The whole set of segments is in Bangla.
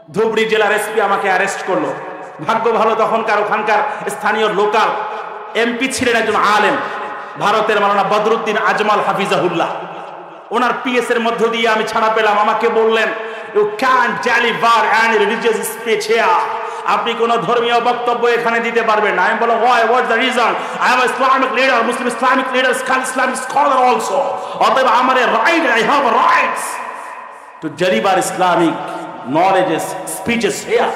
ধুবড়ি জেলার এসপি আমাকে অ্যারেস্ট করলো। ভাগ্য ভালো তখনকার ওখানকার স্থানীয় লোকাল এমপি ছিলেন একজন আলেম, ভারতের মাওলানা বদরুদ্দিন আজমাল হাফিজাহুল্লাহ। ওনার পিএস এর মধ্য দিয়ে আমি ছাড়া পেলাম। আমাকে বললেন, you can't deliver any religious speech here, আপনি কোন ধর্মীয় বক্তব্য এখানে দিতে পারবেন না। আমি বললাম, why, what's the reason? I am Islamic leader, Muslim Islamic leader, Islamic scholar also. অতএব আমার right, I have rights to deliver Islamic knowledges speeches here.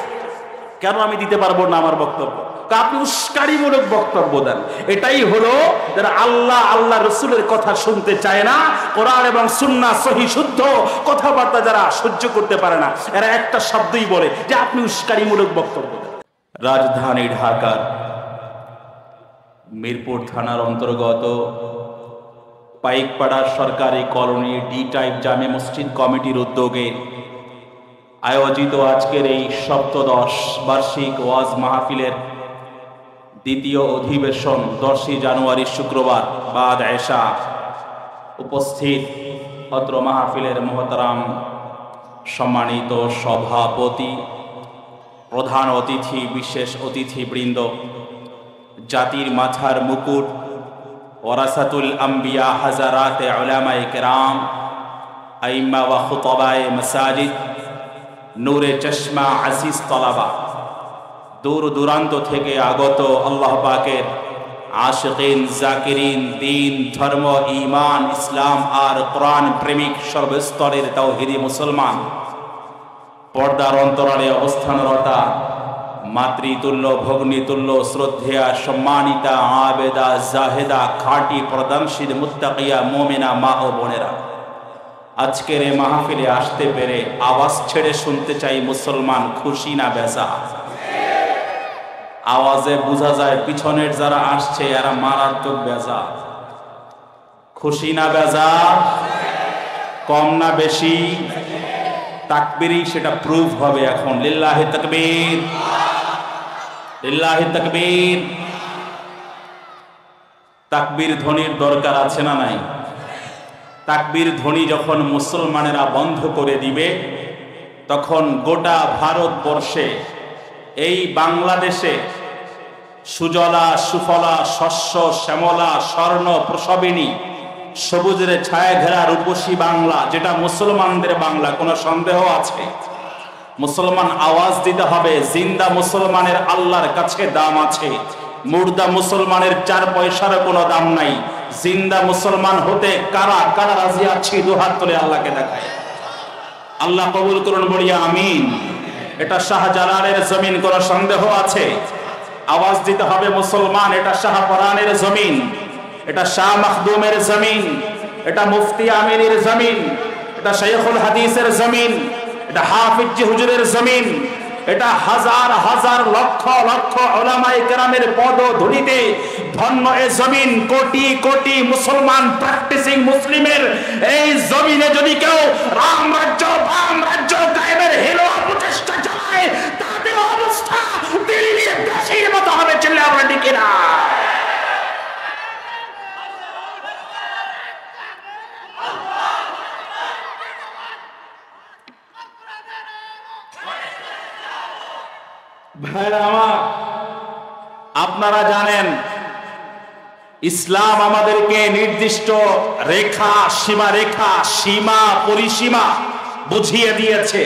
কেন আমি দিতে পারবো না আমার বক্তব্য? আপনি উস্কানিমূলক বক্তব্য দেন। এটাই হলো যারা আল্লাহ রসুলের কথা শুনতে চায় না, কোরআন এবং সুন্নাহ সহিহ শুদ্ধ কথাবার্তা যারা সহ্য করতে পারে না, এরা একটা শব্দই বলে যে আপনি উস্কানিমূলক বক্তব্য দেন। রাজধানী ঢাকার মিরপুর থানার অন্তর্গত পাইকপাড়া সরকারি কলোনি ডি টাইপ জামে মসজিদ কমিটির উদ্যোগে আয়োজিত আজকের এই সপ্তদশ বার্ষিক ওয়াজ মাহফিলের দ্বিতীয় অধিবেশন 10 জানুয়ারি শুক্রবার বাদ এশা উপস্থিত অত্র মাহফিলের মোহতারাম সম্মানিত সভাপতি, প্রধান অতিথি, বিশেষ অতিথিবৃন্দ, জাতির মাথার মুকুট, ওয়ারাসাতুল আম্বিয়া হাজারাতে উলামায়ে কেরাম, আইম্মা ওয়া খুতাবায়ে মাসাজিদ, নূরে চশমা আজিজ তলাবা, দূর দূরান্ত থেকে আগত আল্লাহ পাকের আশিকিন, জাকিরিন, দিন, ধর্ম, ঈমান, ইসলাম আর কোরআন প্রেমিক সর্বস্তরের তাওহীদি মুসলমান, পর্দার অন্তরালে অবস্থানরতা মাতৃতুল্য, ভগ্নীতুল্য, শ্রদ্ধেয়া, সম্মানিতা, আবেদা, জাহেদা, খাঁটি প্রদানশীল মুত্তাকিয়া মুমিনা মা ও বোনেরা, আজকের এই মাহফিলে আসতে পেরে আওয়াজ ছেড়ে শুনতে চাই মুসলমান খুশি না বেজা? আওয়াজে বোঝা যায় পিছনের যারা আসছে এরা মারাত্মক বেজা। খুশি না বেজা? কম না বেশি? তাকবীরই সেটা প্রুফ হবে এখন। লিল্লাহি তাকবীর, লিল্লাহি তাকবীর। তাকবীর ধ্বনির দরকার আছে না নাই? তাকবীর ধ্বনি যখন মুসলমানেরা বন্ধ করে দিবে, তখন গোটা ভারতবর্ষে, এই বাংলাদেশে সুজলা সুফলা শস্য শ্যামলা স্বর্ণ প্রসবিনী সবুজের ছায়া ঘেরা রূপসী বাংলা, যেটা মুসলমানদের বাংলা, কোনো সন্দেহ আছে? মুসলমান আওয়াজ দিতে হবে, জিন্দা মুসলমানের আল্লাহর কাছে দাম আছে, মুর্দা মুসলমানের 4 পয়সার কোনো দাম নাই। জিন্দা মুসলমান হতে কারা কারা রাজি আছি? দুহাত তুলে আল্লাহকে দেখায়। আল্লাহ কবুল করুন, বলিয়া আমিন। এটা শাহজালালের জমিন, কোনো সন্দেহ আছে? আওয়াজ দিতে হবে মুসলমান, এটা শাহপরানের জমিন, এটা শাহ মাখদুমের জমিন, এটা মুফতি আমিনের জমিন, এটা শাইখুল হাদিসের জমিন, এটা হাফিজ হুজুরের জমিন, এটা হাজার হাজার লক্ষ লক্ষ উলামায়ে কেরামের পদধূলিতে ধন্য এ জমিন। কোটি কোটি মুসলমান প্র্যাকটিসিং মুসলিমের এই জমিনে যদি কেউ রাম রাজ্য কায়েমের হেলো প্রচেষ্টা চালায়, তাদের অবস্থা দিল্লির দেশের মতো হবে। চিল্লা আমরা ঠিক না? ভাইরা আমার, আপনারা জানেন ইসলাম আমাদেরকে নির্দিষ্ট রেখা, সীমা পরিসীমা বুঝিয়ে দিয়েছে।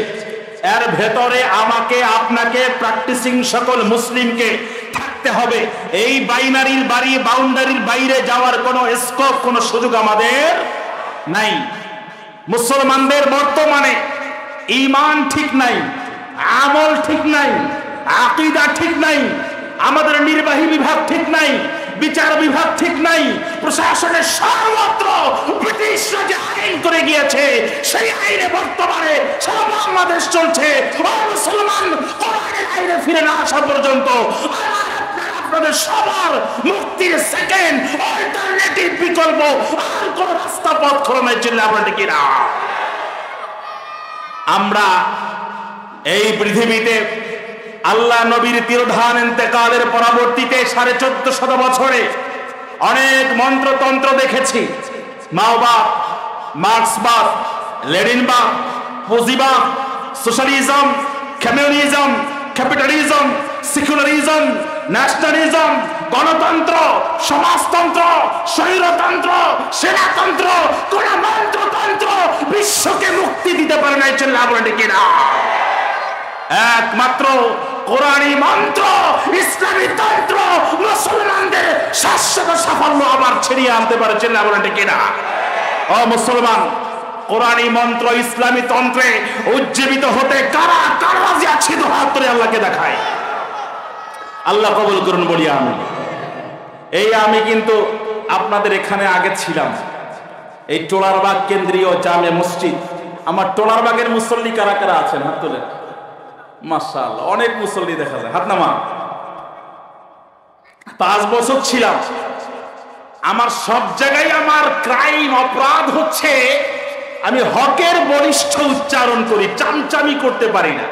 এর ভেতরে আমাকে আপনাকে প্র্যাকটিসিং সকল মুসলিমকে থাকতে হবে। এই বাউন্ডারির বাইরে যাওয়ার কোনো স্কোপ, কোনো সুযোগ আমাদের নাই। মুসলমানদের বর্তমানে ঈমান ঠিক নাই, আমল ঠিক নাই, আকীদা ঠিক নাই, আমাদের নির্বাহী বিভাগ ঠিক নাই, বিচার বিভাগ ঠিক নাই, প্রশাসনের সর্বত্র ব্রিটিশরা যে আইন করে গিয়েছে সেই আইনে বর্তমানে সারা বাংলাদেশ চলছে। মুসলমান কোরআনের আইনে ফিরে না আসা পর্যন্ত আপনাদের সবার মুক্তির সেকেন্ড অল্টারনেটিভ বিকল্প আর কোন রাস্তা পথ খোলা নেই। চিল্লা আপনাদের কিনা? আমরা এই পৃথিবীতে আল্লাহ নবীর তিরোধান ইন্তেকালের পরবর্তীতে 1450 বছরে অনেক মন্ত্রতন্ত্র দেখেছি। মাওবাদ, মার্ক্সবাদ, লেনিনবাদ, পুঁজিবাদ, socialism, communism, capitalism, secularism, nationalism, গণতন্ত্র, সমাজতন্ত্র, স্বৈরতন্ত্র, সেনাতন্ত্র, কোন মন্ত্রতন্ত্র বিশ্বকে মুক্তি দিতে পারে না। চিল্লায়া বলেন ঠিক কিনা? একমাত্র কোরআনী মন্ত্র, ইসলামী তন্ত্র মুসলমানদের শাশ্বত সাফল্য আবার ছিনিয়ে আনতে পারে। চিল্লায়া বলেন ঠিক কিনা? ও মুসলমান, কোরআনী মন্ত্র, ইসলামী তন্ত্রে উজ্জীবিত হতে কারা কারা রাজি আছে? তো হাত তুলে আল্লাহকে দেখায়। আল্লাহ কবুল করুন, বলি আমি। আমি কিন্তু আপনাদের এখানে আগে ছিলাম, এই টোলারবাগ কেন্দ্রীয় জামে মসজিদ। আমার টোলারবাগের মুসল্লি কারা কারা আছেন? হাত তোলেন। মাশাআল্লাহ, অনেক মুসল্লি দেখা যায়, হাত নামান। 5 বছর ছিলাম। আমার সব জায়গায় আমার ক্রাইম, অপরাধ হচ্ছে আমি হকের বলিষ্ঠ উচ্চারণ করি, চামচামি করতে পারি না।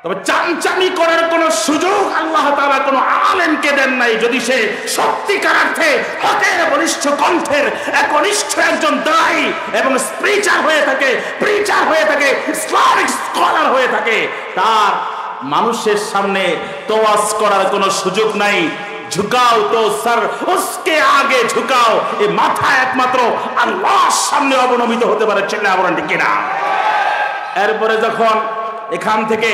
তবে চামচামি করার কোন সুযোগ আল্লাহ তাআলা কোন আলেমকে দেন নাই, যদি সে সত্যিকার অর্থে হকের বলিষ্ঠ কণ্ঠের একনিষ্ঠ একজন দায়ী এবং স্পিকার হয়ে থাকে, প্রিচার হয়ে থাকে, ইসলামিক স্কলার হয়ে থাকে, তার মানুষের সামনে তোয়াজ করার কোনো সুযোগ নাই। ঝুকাও তো সর উসকে আগে ঝুকাও, এই মাথা একমাত্র আল্লাহর সামনে অবনমিত হতে পারে। চিল্লায়া বলেন ঠিক কিনা? এরপরে যখন এখান থেকে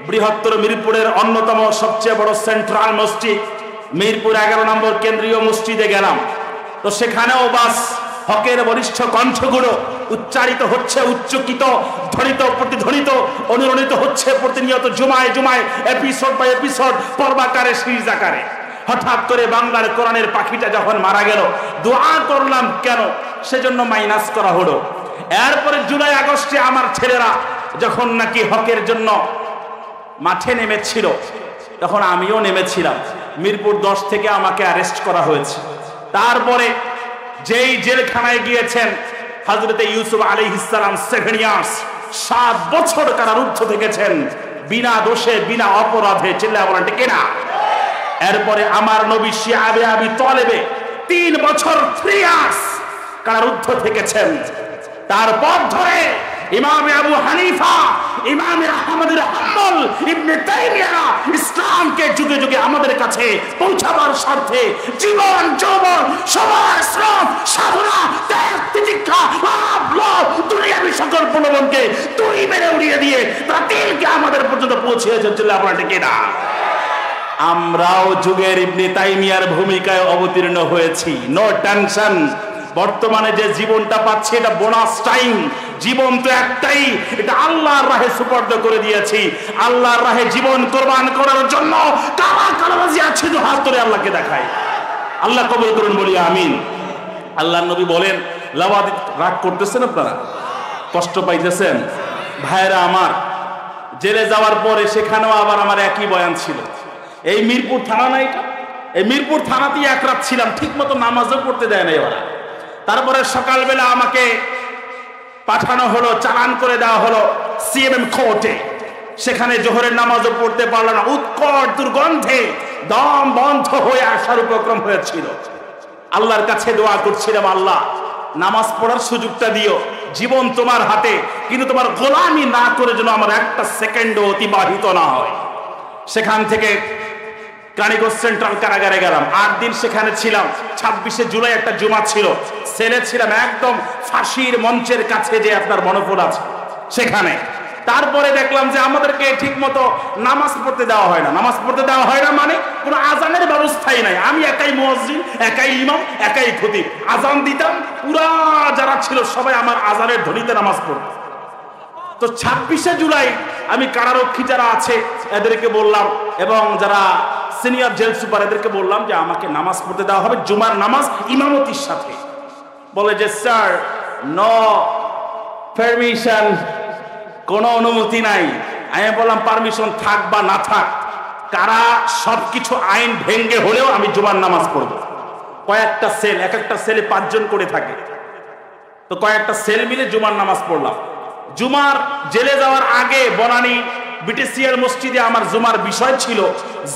বৃহত্তর মিরপুরের অন্যতম সবচেয়ে বড় সেন্ট্রাল মসজিদ মিরপুর 11 নম্বর কেন্দ্রীয় মসজিদে গেলাম, তো সেখানেও বাস হকের বলিষ্ঠ কণ্ঠগুলো উচ্চারিত হচ্ছে, উচ্চকিত, ধ্বনিত, প্রতিধ্বনিত, অনুরণিত হচ্ছে প্রতিনিয়ত, জুমায় জুমায়, এপিসোড বাই এপিসোড, পর্বাকারে, সিরিজ আকারে। হঠাৎ করে বাংলার কোরআনের পাখিটা যখন মারা গেল, দোয়া করলাম কেন, সেজন্য মাইনাস করা হলো। এরপরে জুলাই আগস্টে আমার ছেলেরা যখন নাকি হকের জন্য মাঠে নেমেছিল, তখন আমিও নেমেছিলাম। মিরপুর 10 থেকে আমাকে অ্যারেস্ট করা হয়েছে। তারপরে যেই জেলখানায় গিয়েছেন হযরতে ইউসুফ আলাইহিস সালাম 7 ইয়ার্স, 7 বছর কারারুদ্ধ থেকেছেন বিনা দোষে, বিনা অপরাধে। চিল্লায়া বলেন ঠিক কিনা? এরপরে আমার নবী শিয়াবে আবি তালেবে 3 বছর 3 ইয়ার্স কারারুদ্ধ থেকেছেন। তারপর ধরে ইমাম আবু হানিফা, ইমাম আহমদ বিন হাম্বল, ইবনে তাইমিয়া ইসলামকে যুগে যুগে আমাদের কাছে পৌঁছাবার স্বার্থে জীবন যৌবন, সময়, শ্রম, সাধনা, ত্যাগ, তিতিক্ষা, লাভ, লোভ, দুনিয়াবি সকল প্রলোভনকে তুই মেরে উড়িয়ে দিয়ে বাতিলকে আমাদের পর্যন্ত পৌঁছেছেন। চিল্লায়া বলেন ঠিক কিনা? আমরাও যুগের ইবনে তাইমিয়ার ভূমিকায় অবতীর্ণ হয়েছি। No tension. বর্তমানে যে জীবনটা পাচ্ছি এটা বোনাস টাইম। জীবন তো একটাই, এটা আল্লাহর রাহে সুপর্দ করে দিয়েছি। আল্লাহর রাহে জীবন কোরবান করার জন্য কারা কারা রাজি আছে? তো হাত ধরে আল্লাহকে দেখাই। আল্লাহ কবুল করুন, বলি আমিন। আল্লাহর নবী বলেন, লাওয়াদি, রাগ করতেছেন আপনারা? কষ্ট পাইতেছেন? ভাইরা আমার, জেলে যাওয়ার পরে সেখানেও আবার আমার একই বয়ান ছিল। এই মিরপুর থানা না, এটা এই মিরপুর থানাতেই 1 রাত ছিলাম, ঠিক মতো নামাজও পড়তে দেয় না ওরা। তারপরে সকালবেলা আমাকে পাঠানো হলো, চালান করে দেওয়া হলো সিএমএম কোর্টে। সেখানে জোহরের নামাজও পড়তে পারলাম না, উৎকট দুর্গন্ধে দম বন্ধ হয়ে আসার উপক্রম হয়েছিল। আল্লাহর কাছে দোয়া করছিলাম, আল্লাহ নামাজ পড়ার সুযোগটা দিও, জীবন তোমার হাতে, কিন্তু তোমার গোলামি না করে যেন আমার একটা সেকেন্ডও অতিবাহিত না হয়। সেখান থেকে কানিগঞ্জ সেন্ট্রাল কারাগারে গেলাম, 8 দিন সেখানে ছিলাম। 26শে জুলাই একটা জুমা ছিল, সেলে ছিলাম একদম ফাঁসির মঞ্চের কাছে, যে আপনার মনোফল আছে সেখানে। তারপরে দেখলাম যে আমাদেরকে ঠিক মতো নামাজ পড়তে দেওয়া হয় না। নামাজ পড়তে দেওয়া হয় না মানে কোনো আজানের ব্যবস্থাই নাই। আমি একাই মুয়াজ্জিন, একাই ইমাম, একাই খতিব। আজান দিতাম, পুরা যারা ছিল সবাই আমার আজানের ধ্বনিতে নামাজ পড়ত। তো 26শে জুলাই আমি কারারক্ষী যারা আছে এদেরকে বললাম, এবং যারা সিনিয়র জেল সুপার এদেরকে বললাম যে আমাকে নামাজ পড়তে দেওয়া হবে, জুমার নামাজ ইমামতির সাথে। বলে যে স্যার, নো পারমিশন, কোনো অনুমতি নাই। আমি বললাম পারমিশন থাক বা না থাক, কারা সবকিছু আইন ভেঙ্গে হলেও আমি জুমার নামাজ পড়ব। কয়েকটা সেল, এক একটা সেলে 5 জন করে থাকে, তো কয়েকটা সেল মিলে জুমার নামাজ পড়লাম। জুমার জেলে যাওয়ার আগে বনানী বিটিসিআর মসজিদে আমার জুমার বিষয় ছিল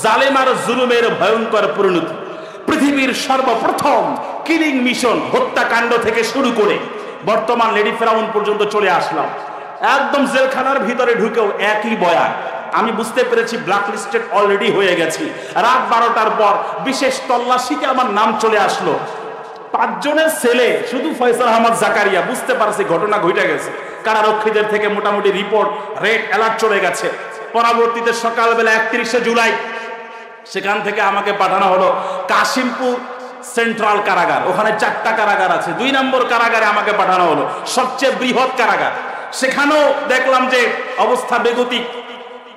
জালেম আর জুলুমের ভয়ঙ্কর পরিণতি। পৃথিবীর সর্বপ্রথম কিলিং মিশন, হত্যাকাণ্ড থেকে শুরু করে বর্তমান লেডি ফেরাউন পর্যন্ত চলে আসলাম। একদম জেলখানার ভিতরে ঢুকেও একই বয়ান। আমি বুঝতে পেরেছি ব্ল্যাক লিস্টেড অলরেডি হয়ে গেছি। রাত 12টার পর বিশেষ তল্লাশিতে আমার নাম চলে আসলো। 5 জনের ছেলে, শুধু ফয়সাল আহমদ জাকারিয়া, বুঝতে পারছি ঘটনা ঘটে গেছে। কারারক্ষীদের থেকে মোটামুটি রিপোর্ট, রেড অ্যালার্ট চলে গেছে। পরবর্তীতে সকালবেলা 31শে জুলাই সেখান থেকে আমাকে পাঠানো হলো কাশিমপুর সেন্ট্রাল কারাগার। ওখানে 4টা কারাগার আছে। 2 নম্বর কারাগারে আমাকে পাঠানো হলো, সবচেয়ে বৃহৎ কারাগার। সেখানেও দেখলাম যে অবস্থা বেগতিক।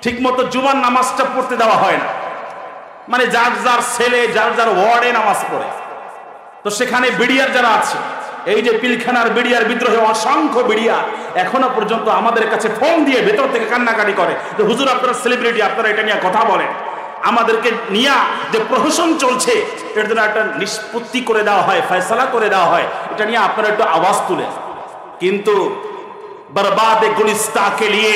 ঠিকমতো জুমার নামাজটা পড়তে দেওয়া হয় না, মানে যার যার ছেলে যার যার ওয়ার্ডে নামাজ পড়ে। তো সেখানে বিডিআর যারা আছে, এই যে পিলখানার বিডিআর বিদ্রোহে অসংখ্য বিডিআর এখনো পর্যন্ত আমাদের কাছে ফোন দিয়ে ভেতর থেকে কান্নাকাটি করে যে হুজুর আপনারা সেলিব্রিটি, আপনারা এটা নিয়ে কথা বলেন, আমাদেরকে নিয়ে যে প্রহসন চলছে এর জন্য একটা নিষ্পত্তি করে দেওয়া হয়, ফয়সালা করে দেওয়া হয়, এটা নিয়ে আপনারা একটু আওয়াজ তুলেন। কিন্তু बर्बाद गुलिस्तान के लिए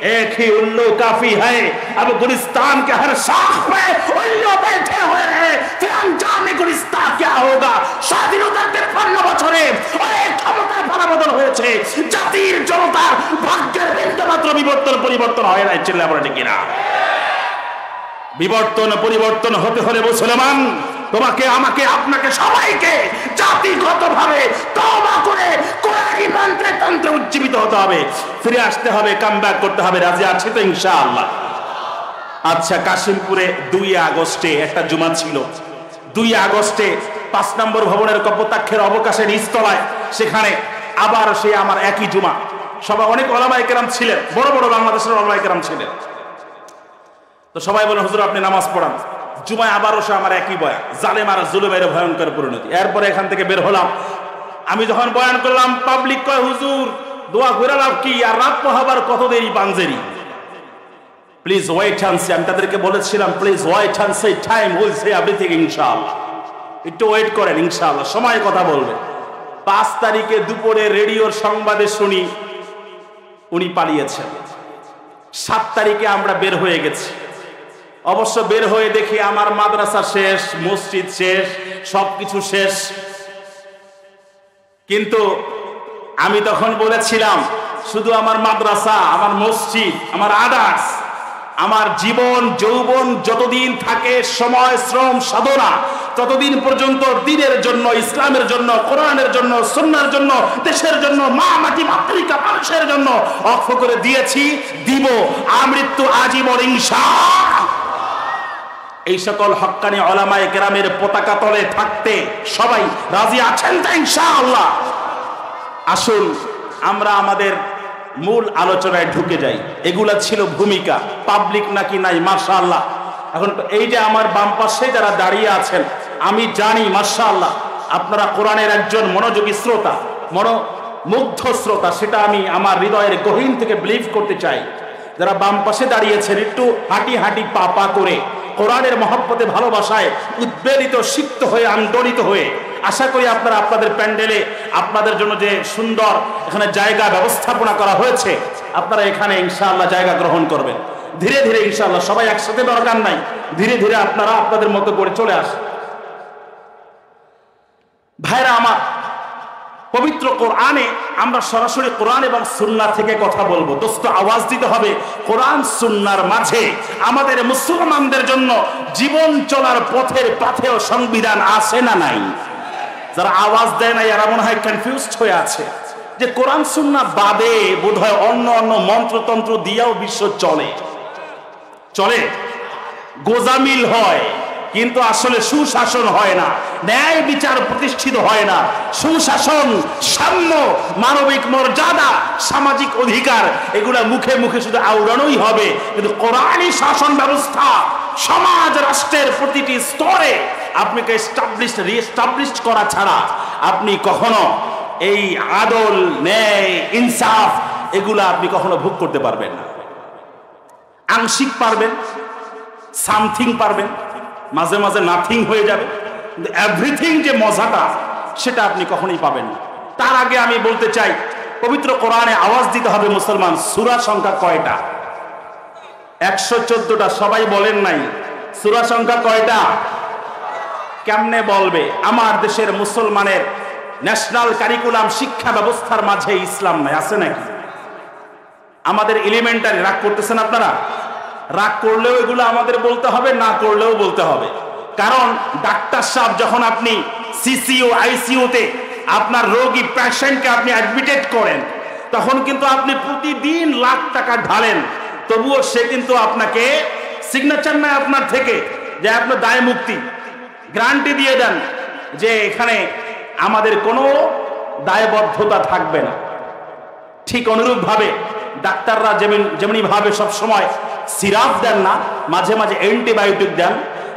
एक ही उल्लू काफी है। अब गुलिस्तान के हर शाख पे उल्लू बैठे हुए हैं, फिर अंजाम गुलिस्तान क्या होगा। স্বাধীনতার 53 বছরে অনেক ক্ষমতার পালাবদল হয়েছে, জাতির জনতার ভাগ্যের বিন্দুমাত্র পরিবর্তন হয় না। চিল্লা বলে ঠিক কিনা? বিবর্তন পরিবর্তন হতে হলে মুসলমান তোমাকে, আমাকে, আপনাকে, সবাইকে জাতিগতভাবে তওবা করে কোরআনী মন্ত্রে তন্ত্রে উজ্জীবিত হতে হবে, ফিরে আসতে হবে, কামব্যাক করতে হবে। রাজি আছি তো ইনশাআল্লাহ? আচ্ছা, কাশিমপুরে 2 আগস্টে একটা জুমা ছিল। 2 আগস্টে 5 নম্বর ভবনের কপোতাক্ষের অবকাশের নিচতলায়, সেখানে আবার সে আমার একই জুমা। সবাই অনেক ওলামায়ে কেরাম ছিলেন, বড় বড় বাংলাদেশের ওলামায়ে কেরাম ছিলেন। তো সবাই বলেন হুজুর আপনি নামাজ পড়ান। জুমায় আবারও সে আমার একই বয়ান, জালেম আর জুলুমের ভয়ঙ্কর পরিণতি। এরপরে এখান থেকে বের হলাম। আমি যখন বয়ান করলাম, পাবলিক কয় হুজুর দোয়া করে লাভ কি, আর রাত পোহাবার কত দেরি পাঞ্জেরি, প্লিজ ওয়েট অ্যান্ড সি। আমি তাদেরকে বলেছিলাম please wait and see, time will say everything ইনশাআল্লাহ। একটু ওয়েট করেন, ইনশাআল্লাহ সময় কথা বলবে। 5 তারিখে দুপুরে রেডিওর সংবাদে শুনি উনি পালিয়েছেন। 7 তারিখে আমরা বের হয়ে গেছি। অবশ্য বের হয়ে দেখি আমার মাদ্রাসা শেষ, মসজিদ শেষ, সবকিছু শেষ। কিন্তু আমি তখন বলেছিলাম শুধু আমার মাদ্রাসা, আমার মসজিদ, আমার আদার্স, আমার জীবন যৌবন যতদিন থাকে, সময় শ্রম সাধনা, ততদিন পর্যন্ত দ্বীনের জন্য, ইসলামের জন্য, কোরআনের জন্য, সুন্নাহর জন্য, দেশের জন্য, মা মাটি মাতৃকা মানুষের জন্য অক্ষ করে দিয়েছি, দিব আমৃত্যু আজীবন ইনশাআল্লাহ। এই সকল হক্কানি উলামায়ে কেরামের পতাকা তলে থাকতে সবাই রাজি আছেন তো ইনশাআল্লাহ? আসুন আমরা আমাদের মূল আলোচনায় ঢুকে যাই। এগুলা ছিল ভূমিকা, পাবলিক নাকি নাই মাশাআল্লাহ। এখন এই যে আমার বাম পাশে যারা দাঁড়িয়ে আছেন, আমি জানি মাশাআল্লাহ আপনারা কোরআনের একজন মনোযোগী শ্রোতা, মুগ্ধ শ্রোতা, সেটা আমি আমার হৃদয়ের গহীন থেকে বিলিভ করতে চাই। যারা বাম পাশে দাঁড়িয়েছেন একটু হাঁটি হাঁটি পা পা করে কোরআনের মহব্বতে ভালোবাসায় উদ্বেলিত, সিক্ত হয়ে, আন্দোলিত হয়ে, আশা করি আপনারা আপনাদের প্যান্ডেলে আপনাদের জন্য যে সুন্দর এখানে জায়গা ব্যবস্থাপনা করা হয়েছে, আপনারা এখানে ইনশাআল্লাহ জায়গা গ্রহণ করবেন। ধীরে ধীরে ইনশাআল্লাহ, সবাই একসাথে দরকার নাই, ধীরে ধীরে আপনারা আপনাদের মতো করে চলে আসেন। ভাইরা আমার, পবিত্র কোরআনে আমরা সরাসরি কোরআন এবং সুন্নাহ থেকে কথা বলবো। দোস্ত আওয়াজ দিতে হবে, কোরআন সুন্নাহর মাঝে আমাদের মুসলমানদের জন্য জীবন চলার পথের পাথেয় সংবিধান আছে না নাই? যারা আওয়াজ দেয় না এরা মনে হয় কনফিউজড হয়ে আছে যে কোরআন সুন্নাহ বাদে বোধহয় অন্য অন্য মন্ত্রতন্ত্র দিয়েও বিশ্ব চলে, গোজামিল হয়, কিন্তু আসলে সুশাসন হয় না, ন্যায় বিচার প্রতিষ্ঠিত হয় না। সুশাসন, সাম্য, মানবিক মর্যাদা, সামাজিক অধিকার, এগুলা মুখে মুখে শুধু আওড়ানোই হবে, কিন্তু কোরআনী শাসন ব্যবস্থা সমাজ রাষ্ট্রের প্রতিটি স্তরে আপনাকে রিএস্টাবলিশ করা ছাড়া আপনি কখনো এই আদল, ন্যায়, ইনসাফ এগুলা আপনি কখনো ভোগ করতে পারবেন না। আংশিক পারবেন, সামথিং পারবেন, মাঝে মাঝে নাথিং হয়ে যাবে, কিন্তু এভরিথিং যে মজাটা সেটা আপনি কখনোই পাবেন না। তার আগে আমি বলতে চাই, পবিত্র কোরআনে আওয়াজ দিতে হবে মুসলমান। সূরা সংখ্যা কয়টা? 114টা। সবাই বলেন নাই। সূরা সংখ্যা কয়টা? কেমনে বলবে? আমার দেশের মুসলমানের ন্যাশনাল কারিকুলাম শিক্ষা ব্যবস্থার মাঝে ইসলাম নাই, আছে নাকি? আমাদের এলিমেন্টারি। রাগ করতেছেন আপনারা? রাগ করলেও এগুলো আমাদের বলতে হবে, না করলেও বলতে হবে। কারণ ডাক্তার সাহেব, যখন আপনি সিসিইউ আইসিইউতে আপনার রোগী পেশেন্টকে আপনি অ্যাডমিটেড করেন, তখন কিন্তু আপনি প্রতিদিন লাখ টাকা ঢালেন, তবুও সে কিন্তু আপনাকে সিগনেচার নেয় আপনার থেকে যে আপনার দায় মুক্তি, গ্যারান্টি দিয়ে দেন যে এখানে আমাদের কোনো দায়বদ্ধতা থাকবে না। ঠিক অনুরূপভাবে ডাক্তাররা যেমনি ভাবে সবসময় সিরাপ দেন না, মাঝে মাঝে অ্যান্টিবায়োটিক দেন,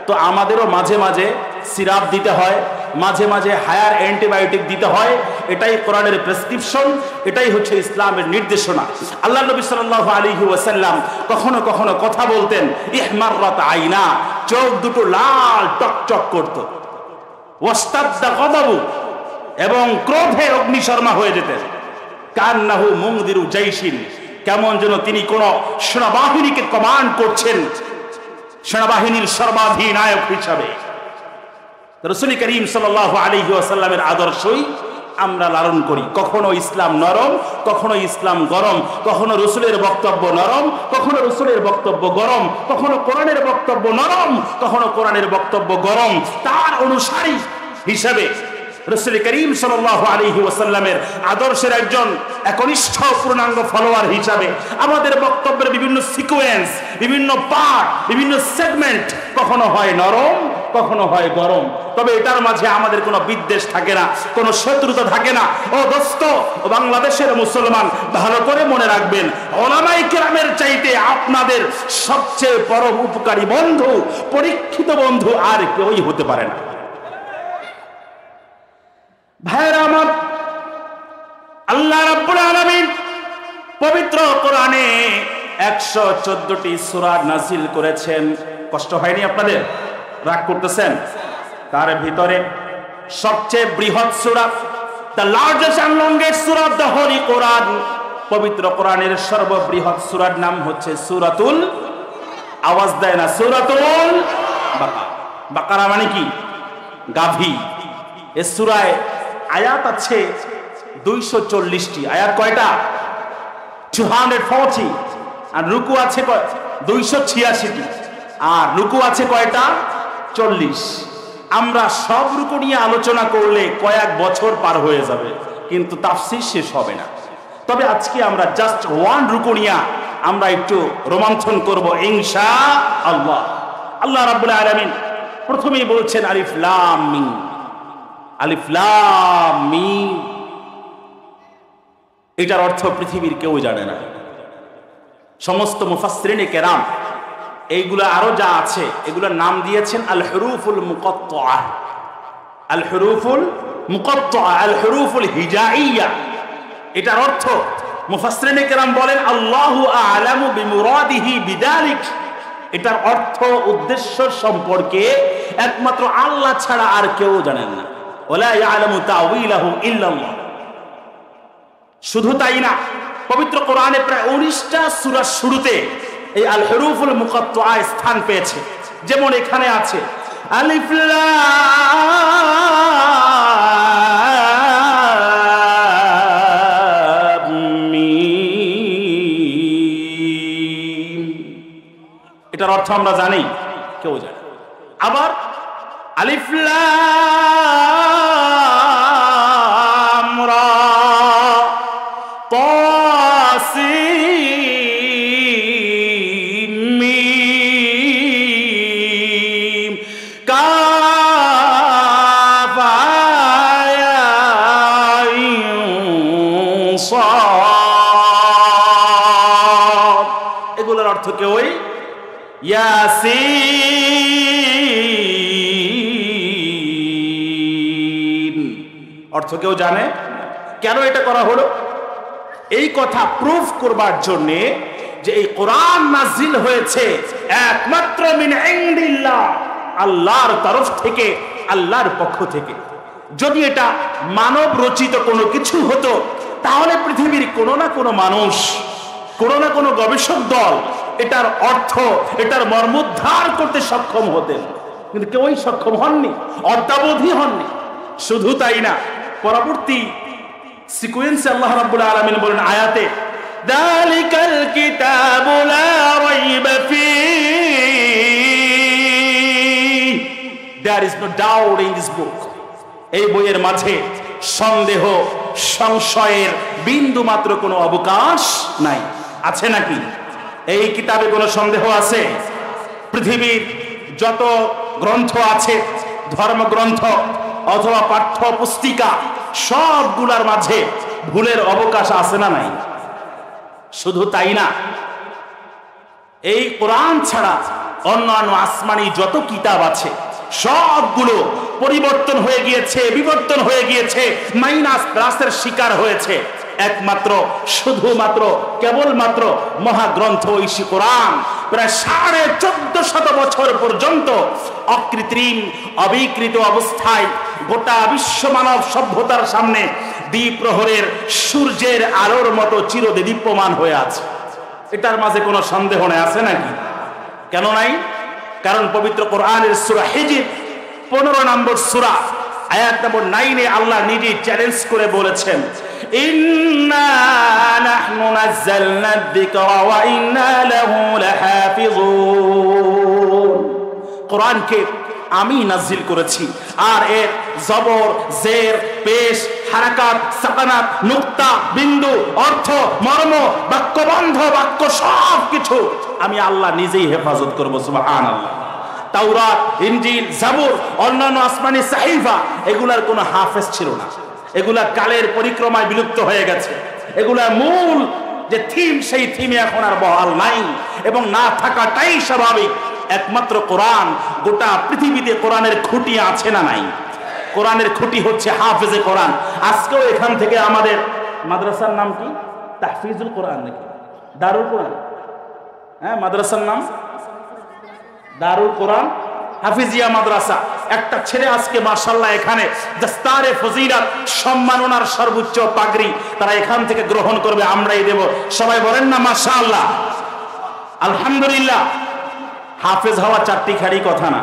তো আমাদেরও মাঝে মাঝে সিরাপ দিতে হয়, মাঝে মাঝে হায়ার অ্যান্টিবায়োটিক দিতে হয়। এটাই কোরআনের প্রেসক্রিপশন, এটাই হচ্ছে ইসলামের নির্দেশনা। আল্লাহ নবী সাল্লাল্লাহু আলাইহি ওয়াসাল্লাম কখনো কখনো কথা বলতেন, ইহমাররাত আইনা, চোখ দুটো লাল টকটক করত, ওয়াস্তাদ্দা গদাবু, এবং ক্রোধে অগ্নিশর্মা হয়ে যেতেন। কান্নাহু মুনদিরু জাইশিন, কেমন যেন তিনি কোন সেনাবাহিনীকে কমান্ড করছেন, সেনাবাহিনীর সর্বাধিনায়ক হিসাবে। রাসূল করিম সাল্লাল্লাহু আলাইহি ওয়াসাল্লামের আদর্শই আমরা লালন করি। কখনো ইসলাম নরম, কখনো ইসলাম গরম, কখনো রাসূলের বক্তব্য নরম, কখনো রাসূলের বক্তব্য গরম, কখনো কোরআনের বক্তব্য নরম, কখনো কোরআনের বক্তব্য গরম। তার অনুসারী হিসাবে রাসূল করিম সাল্লাল্লাহু আলাইহি ওয়াসাল্লামের আদর্শের একজন একনিষ্ঠ পূর্ণাঙ্গ ফলোয়ার হিসাবে আমাদের বক্তব্যের বিভিন্ন সিকোয়েন্স, বিভিন্ন পার্ট, বিভিন্ন সেগমেন্ট কখনো হয় নরম, কখনো হয় গরম। তবে এটার মাঝে আমাদের কোনো বিদ্বেষ থাকে না, কোনো শত্রুতা থাকে না। ও দোস্ত, ও বাংলাদেশের মুসলমান, ভালো করে মনে রাখবেন, উলামায়ে কেরামের চাইতে আপনাদের সবচেয়ে পরম উপকারী বন্ধু, পরীক্ষিত বন্ধু আর কেউই হতে পারে না। ভাইরা আমার, আল্লাহ রাব্বুল আলামিন পবিত্র কোরআনে 114টি সূরা নাযিল করেছেন। কষ্ট হয়নি আপনাদের? রাগ করতেছেন? তার ভিতরে সবচেয়ে বৃহৎ সূরা, the largest and longest surah of the holy Quran, পবিত্র কোরআনের সর্ববৃহৎ সূরার নাম হচ্ছে সূরাতুল, আওয়াজ দেয় না, সূরাতুল বাকারা। বাকারা মানে কি? গাভী। এই সূরায় আয়াত আছে 240টি। আয়াত কয়টা? 240। আর রুকু আছে 286টি। আর রুকু আছে কয়টা? 40। আমরা সব রুকু নিয়ে আলোচনা করলে কয়েক বছর পার হয়ে যাবে, কিন্তু তাফসীর শেষ হবে না। তবে আজকে আমরা জাস্ট ওয়ান রুকু নিয়ে আমরা একটু রোমাঞ্চন করব ইনশাআল্লাহ। আল্লাহ রাব্বুল আলামিন প্রথমেই বলছেন আলিফ লাম মিম। আলিফ লাম মিম, এটার অর্থ পৃথিবীর কেউ জানে না। সমস্ত মুফাসসিরিনে কেরাম এইগুলা আরো যা আছে এগুলোর নাম দিয়েছেন আল হুরুফুল মুকাত্তাআ, আল হুরুফুল মুকাত্তাআ, আল হুরুফুল হিজাইয়া। এটার অর্থ মুফাসসিরিনে কেরাম বলেন আল্লাহু আ'লামু বিমুরাদিহি বিযালিক। এটার অর্থ, উদ্দেশ্য সম্পর্কে একমাত্র আল্লাহ ছাড়া আর কেউ জানেন না। ওয়ালা ইয়ালামু তাউইলাহু ইল্লাল্লাহ। শুধু তাই না, পবিত্র কোরআনে প্রায় 19টা সূরার শুরুতে এই আল হুরুফুল মুকাত্তাআ স্থান পেয়েছে। যেমন এখানে আছে আলিফ লাম মিম। এটার অর্থ আমরা জানি, কেউ জানে। আবার আলিফ লাম রা তা সিন মিম কাফ আয়া আইন সাদ। এগুলোর অর্থ কেউই ইয়াসিন অর্থ কেউ জানে? কেন এটা করা হলো? এই কথা প্রুফ করবার জন্যে যে এই কোরআন নাজিল হয়েছে একমাত্র মিন ইনদিল্লাহ, আল্লাহর তরফ থেকে, আল্লাহর পক্ষ থেকে। যদি এটা মানব রচিত কোনো কিছু হতো, তাহলে পৃথিবীর কোনো না কোনো মানুষ, কোনো না কোনো গবেষক দল এটার অর্থ, এটার মর্মোদ্ধার করতে সক্ষম হতেন, কিন্তু কেউই সক্ষম হননি, অদ্যাবধি হননি। শুধু তাই না, পরবর্তী সিকোয়েন্সে আল্লাহ রাব্বুল আলামিন বলেন আয়াতে যালিকাল কিতাবু লা রাইবা ফীহি, there is no doubt in this book, এই বইয়ের মাঝে সন্দেহ সংশয়ের বিন্দু মাত্র কোনো অবকাশ নাই। আছে নাকি? এই কিতাবে কোনো সন্দেহ আছে? পৃথিবীর যত গ্রন্থ আছে, ধর্মগ্রন্থ অথবা পাঠ্য পুস্তিকা, সবগুলার মাঝে ভুলের অবকাশ আছে না নাই? শুধু তাই না, এই কোরআন ছাড়া অন্যান্য আসমানি যত কিতাব আছে সবগুলো পরিবর্তন হয়ে গিয়েছে, বিবর্তন হয়ে গিয়েছে, মাইনাস প্লাসের শিকার হয়েছে। একমাত্র শুধুমাত্র কেবলমাত্র মহাগ্রন্থ ঐশী কোরআন প্রায় 1450 বছর পর্যন্ত অকৃত্রিম অবিকৃত অবস্থায় গোটা বিশ্ব মানব সভ্যতার সামনে দ্বিপ্রহরের সূর্যের আলোর মতো চিরদীপ্যমান হয়ে আছে। এটার মাঝে কোনো সন্দেহ নেই, আছে নাকি? কেন নাই? কারণ পবিত্র কোরআনের সূরা হিজর 15 নম্বর সূরা আয়াত নম্বর 9 আল্লাহ নিজেই চ্যালেঞ্জ করে বলেছেন, ইন্না নাহনু নাযালনা যিকরা ওয়া ইন্না লাহু লাহাফিজুন। কোরআনকে আমি নাযিল করেছি, আর এর জবর, জের, পেশ, হারাকাত, সাকানাত, নুক্তা, বিন্দু, অর্থ, মর্ম, বাক্যবন্ধ, বাক্য সবকিছু আমি আল্লাহ নিজেই হেফাজত করব। সুবহানাল্লাহ। তাওরাত, ইনজিল, জাবুর, অন্যান্য আসমানি সাহিফা, এগুলার কোনো হাফেজ ছিল না। এগুলা কালের পরিক্রমায় বিলুপ্ত হয়ে গেছে। এগুলা মূল যে থিম, সেই থিমে এখন আর বহাল নাই এবং না থাকাটাই স্বাভাবিক। একমাত্র কোরআন, গোটা পৃথিবীতে কোরআনের খুঁটি আছে না নাই? কোরআনের খুঁটি হচ্ছে হাফেজে কোরআন। আজকেও এখান থেকে আমাদের মাদ্রাসার নাম কি? তাহফিজুল কোরআন নাকি দারুল কোরআন? হ্যাঁ, মাদ্রাসার নাম দারুল কোরআন হাফিজিয়া মাদ্রাসা। একটা ছেলে আজকে মাশাআল্লাহ এখানে দস্তারে ফজিলত, সম্মাননার সর্বোচ্চ পাগড়ি তারা এখান থেকে গ্রহণ করবে, আমরাই দেব। সবাই বলেন না মাশাআল্লাহ, আলহামদুলিল্লাহ। হাফেজ হওয়া চারটি খাড়ি কথা না।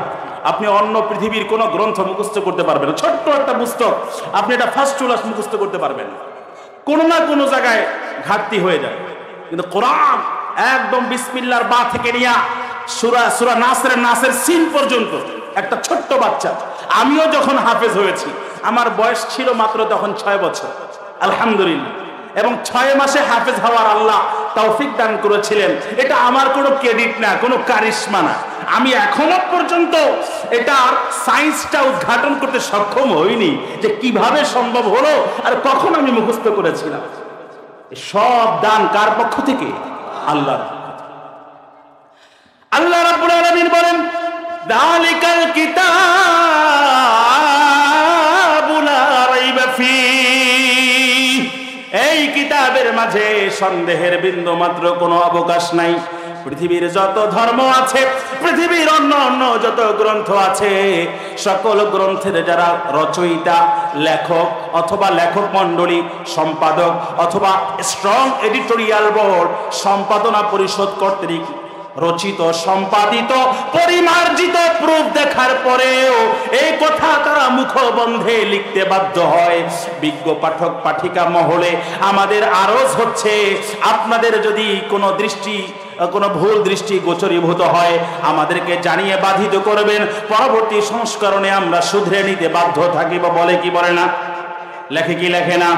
আপনি অন্য পৃথিবীর কোন গ্রন্থ মুখস্থ করতে পারবেন, ছোট্ট একটা পুস্তক আপনি এটা ফার্স্ট ক্লাস মুখস্থ করতে পারবেন, কোনো না কোনো জায়গায় ঘাটতি হয়ে যায়। কিন্তু কোরআন একদম বিসমিল্লাহর বা থেকে নিয়ে সূরা নাসের সিন পর্যন্ত একটা ছোট্ট বাচ্চা, আমিও যখন হাফেজ হয়েছি আমার বয়স ছিল মাত্র তখন 6 বছর, আলহামদুলিল্লাহ। এবং 6 মাসে হাফেজ হওয়ার আল্লাহ তৌফিক দান করেছিলেন। এটা আমার কোনো ক্রেডিট না, কোনো কারিশমা না। আমি এখনো পর্যন্ত এটার সায়েন্সটা উদ্ঘাটন করতে সক্ষম হইনি যে কিভাবে সম্ভব হলো আর কখন আমি মুখস্থ করেছিলাম। সব দান কার পক্ষ থেকে? আল্লাহর। আল্লাহ রাব্বুল আলামিন বলেন, যালিকাল কিতাবু লা রাইবা ফীহি, এই কিতাবের মাঝে সন্দেহের বিন্দু মাত্র কোনো অবকাশ নাই। পৃথিবীর যত ধর্ম আছে, পৃথিবীর অন্য যত গ্রন্থ আছে, সকল গ্রন্থের যারা রচয়িতা, লেখক অথবা লেখক মণ্ডলী, সম্পাদক অথবা স্ট্রং এডিটোরিয়াল বোর্ড, সম্পাদনা পরিষদ কর্তৃক রচিত, সম্পাদিত, পরিমার্জিত প্রুফ দেখার পরেও এই কথা তারা মুখবন্ধে লিখতে বাধ্য হয়। বিজ্ঞ পাঠক পাঠিকা মহলে আমাদের আরজ হচ্ছে, আপনাদের যদি কোনো ভুল দৃষ্টি গোচরীভূত হয় আমাদেরকে জানিয়ে বাধিত করবেন, পরবর্তী সংস্করণে আমরা শুধরে নিতে বাধ্য থাকিব। বলে কি বলে না? লেখে কি লেখে না?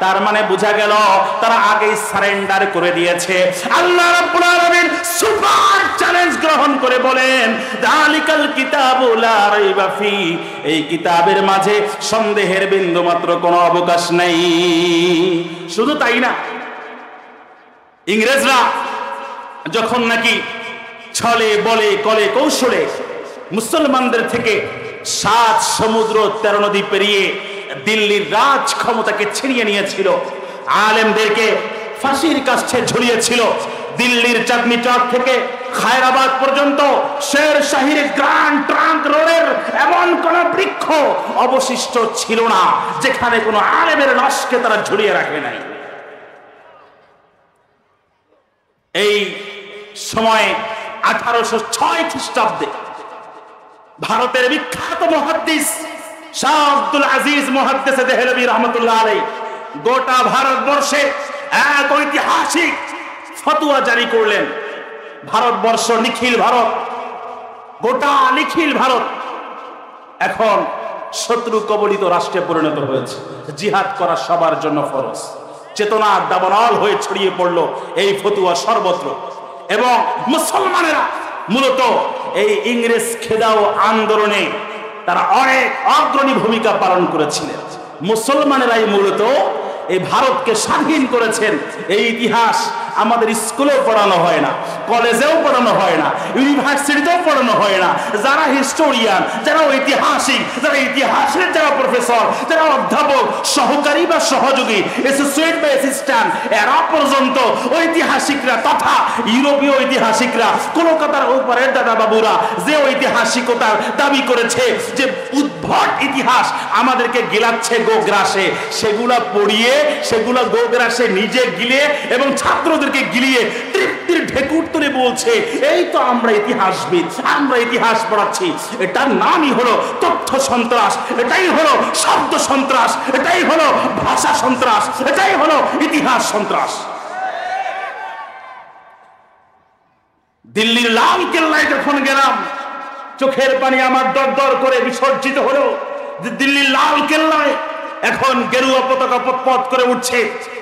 তার মানে বোঝা গেল তারা আগেই সারেন্ডার করে দিয়েছে। আল্লাহ রাব্বুল আলামিন সুপার চ্যালেঞ্জ গ্রহণ করে বলেন, যালিকাল কিতাবু লা রাইবা ফীহি, এই কিতাবের মাঝে সন্দেহের বিন্দু মাত্র কোনো অবকাশ নাই। শুধু তাই না, ইংরেজরা যখন নাকি ছলে বলে কলে কৌশলে মুসলমানদের থেকে 7 সমুদ্র 13 নদী পেরিয়ে দিল্লির রাজ ক্ষমতাকে ছিনিয়ে নিয়েছিল, আলেমদেরকে ফাঁসির কাছে ঝুলিয়েছিল, দিল্লির চাঁদনি চক থেকে খায়রাবাদ পর্যন্ত শের শাহির গ্র্যান্ড ট্রাঙ্ক রোডের এমন কোন বৃক্ষ অবশিষ্ট ছিল না যেখানে কোনো আলেমের লাশকে তারা ঝুলিয়ে রাখে নাই। এই সময়ে 1806 খ্রিস্টাব্দে ভারতের বিখ্যাত মুহাদ্দিস শাহ আব্দুল আজিজ মুহাদ্দিস দেহলভী রহমাতুল্লাহ আলাইহি গোটা ভারতবর্ষে এক ঐতিহাসিক ফতোয়া জারি করলেন। ভারতবর্ষ, নিখিল ভারত, গোটা নিখিল ভারত এখন শত্রু কবলিত রাষ্ট্রে পরিণত হয়েছে। জিহাদ করা সবার জন্য ফরজ। চেতনা দাবানল হয়ে ছড়িয়ে পড়লো এই ফতোয়া সর্বত্র। এবং মুসলমানেরা মূলত এই ইংরেজ খেদাও আন্দোলনে তারা অনেক অগ্রণী ভূমিকা পালন করেছিলেন। মুসলমানেরাই মূলত এই ভারতকে স্বাধীন করেছেন। এই ইতিহাস আমাদের স্কুলেও পড়ানো হয় না, কলেজেও পড়ানো হয় না, ইউনিভার্সিটিতেও পড়ানো হয় না। যারা হিস্টোরিয়ান, যারা ঐতিহাসিক, যারা ইতিহাসের যারা প্রফেসর, যারা অধ্যাপক, সহকারী বা সহযোগী, অ্যাসোসিয়েট বা অ্যাসিস্ট্যান্ট, এরা পর্যন্ত ঐতিহাসিকরা তথা ইউরোপীয় ঐতিহাসিকরা, কলকাতার উপরের দাদা বাবুরা যে ঐতিহাসিকতার দাবি করেছে যে উদ্ভট ইতিহাস আমাদেরকে গিলাচ্ছে গোগ্রাসে, সেগুলা পড়িয়ে, সেগুলা গোগ্রাসে নিজে গিলে এবং ছাত্রদেরকে গিলিয়ে তৃপ্তির ঢেকুর তুলে বলছে এই তো আমরা ইতিহাসবিদ, আমরা ইতিহাস পড়াচ্ছি। এটার নামই হলো তথ্য সন্ত্রাস, এটাই হলো শব্দ সন্ত্রাস, এটাই হলো ভাষা সন্ত্রাস, এটাই হলো ইতিহাস সন্ত্রাস। দিল্লির লাল কেল্লায় যখন গেলাম, চোখের পানি আমার দর দর করে বিসর্জিত হলো যে দিল্লির লাল কেল্লায় এখন গেরুয়া পতাকা পথ করে উঠছে,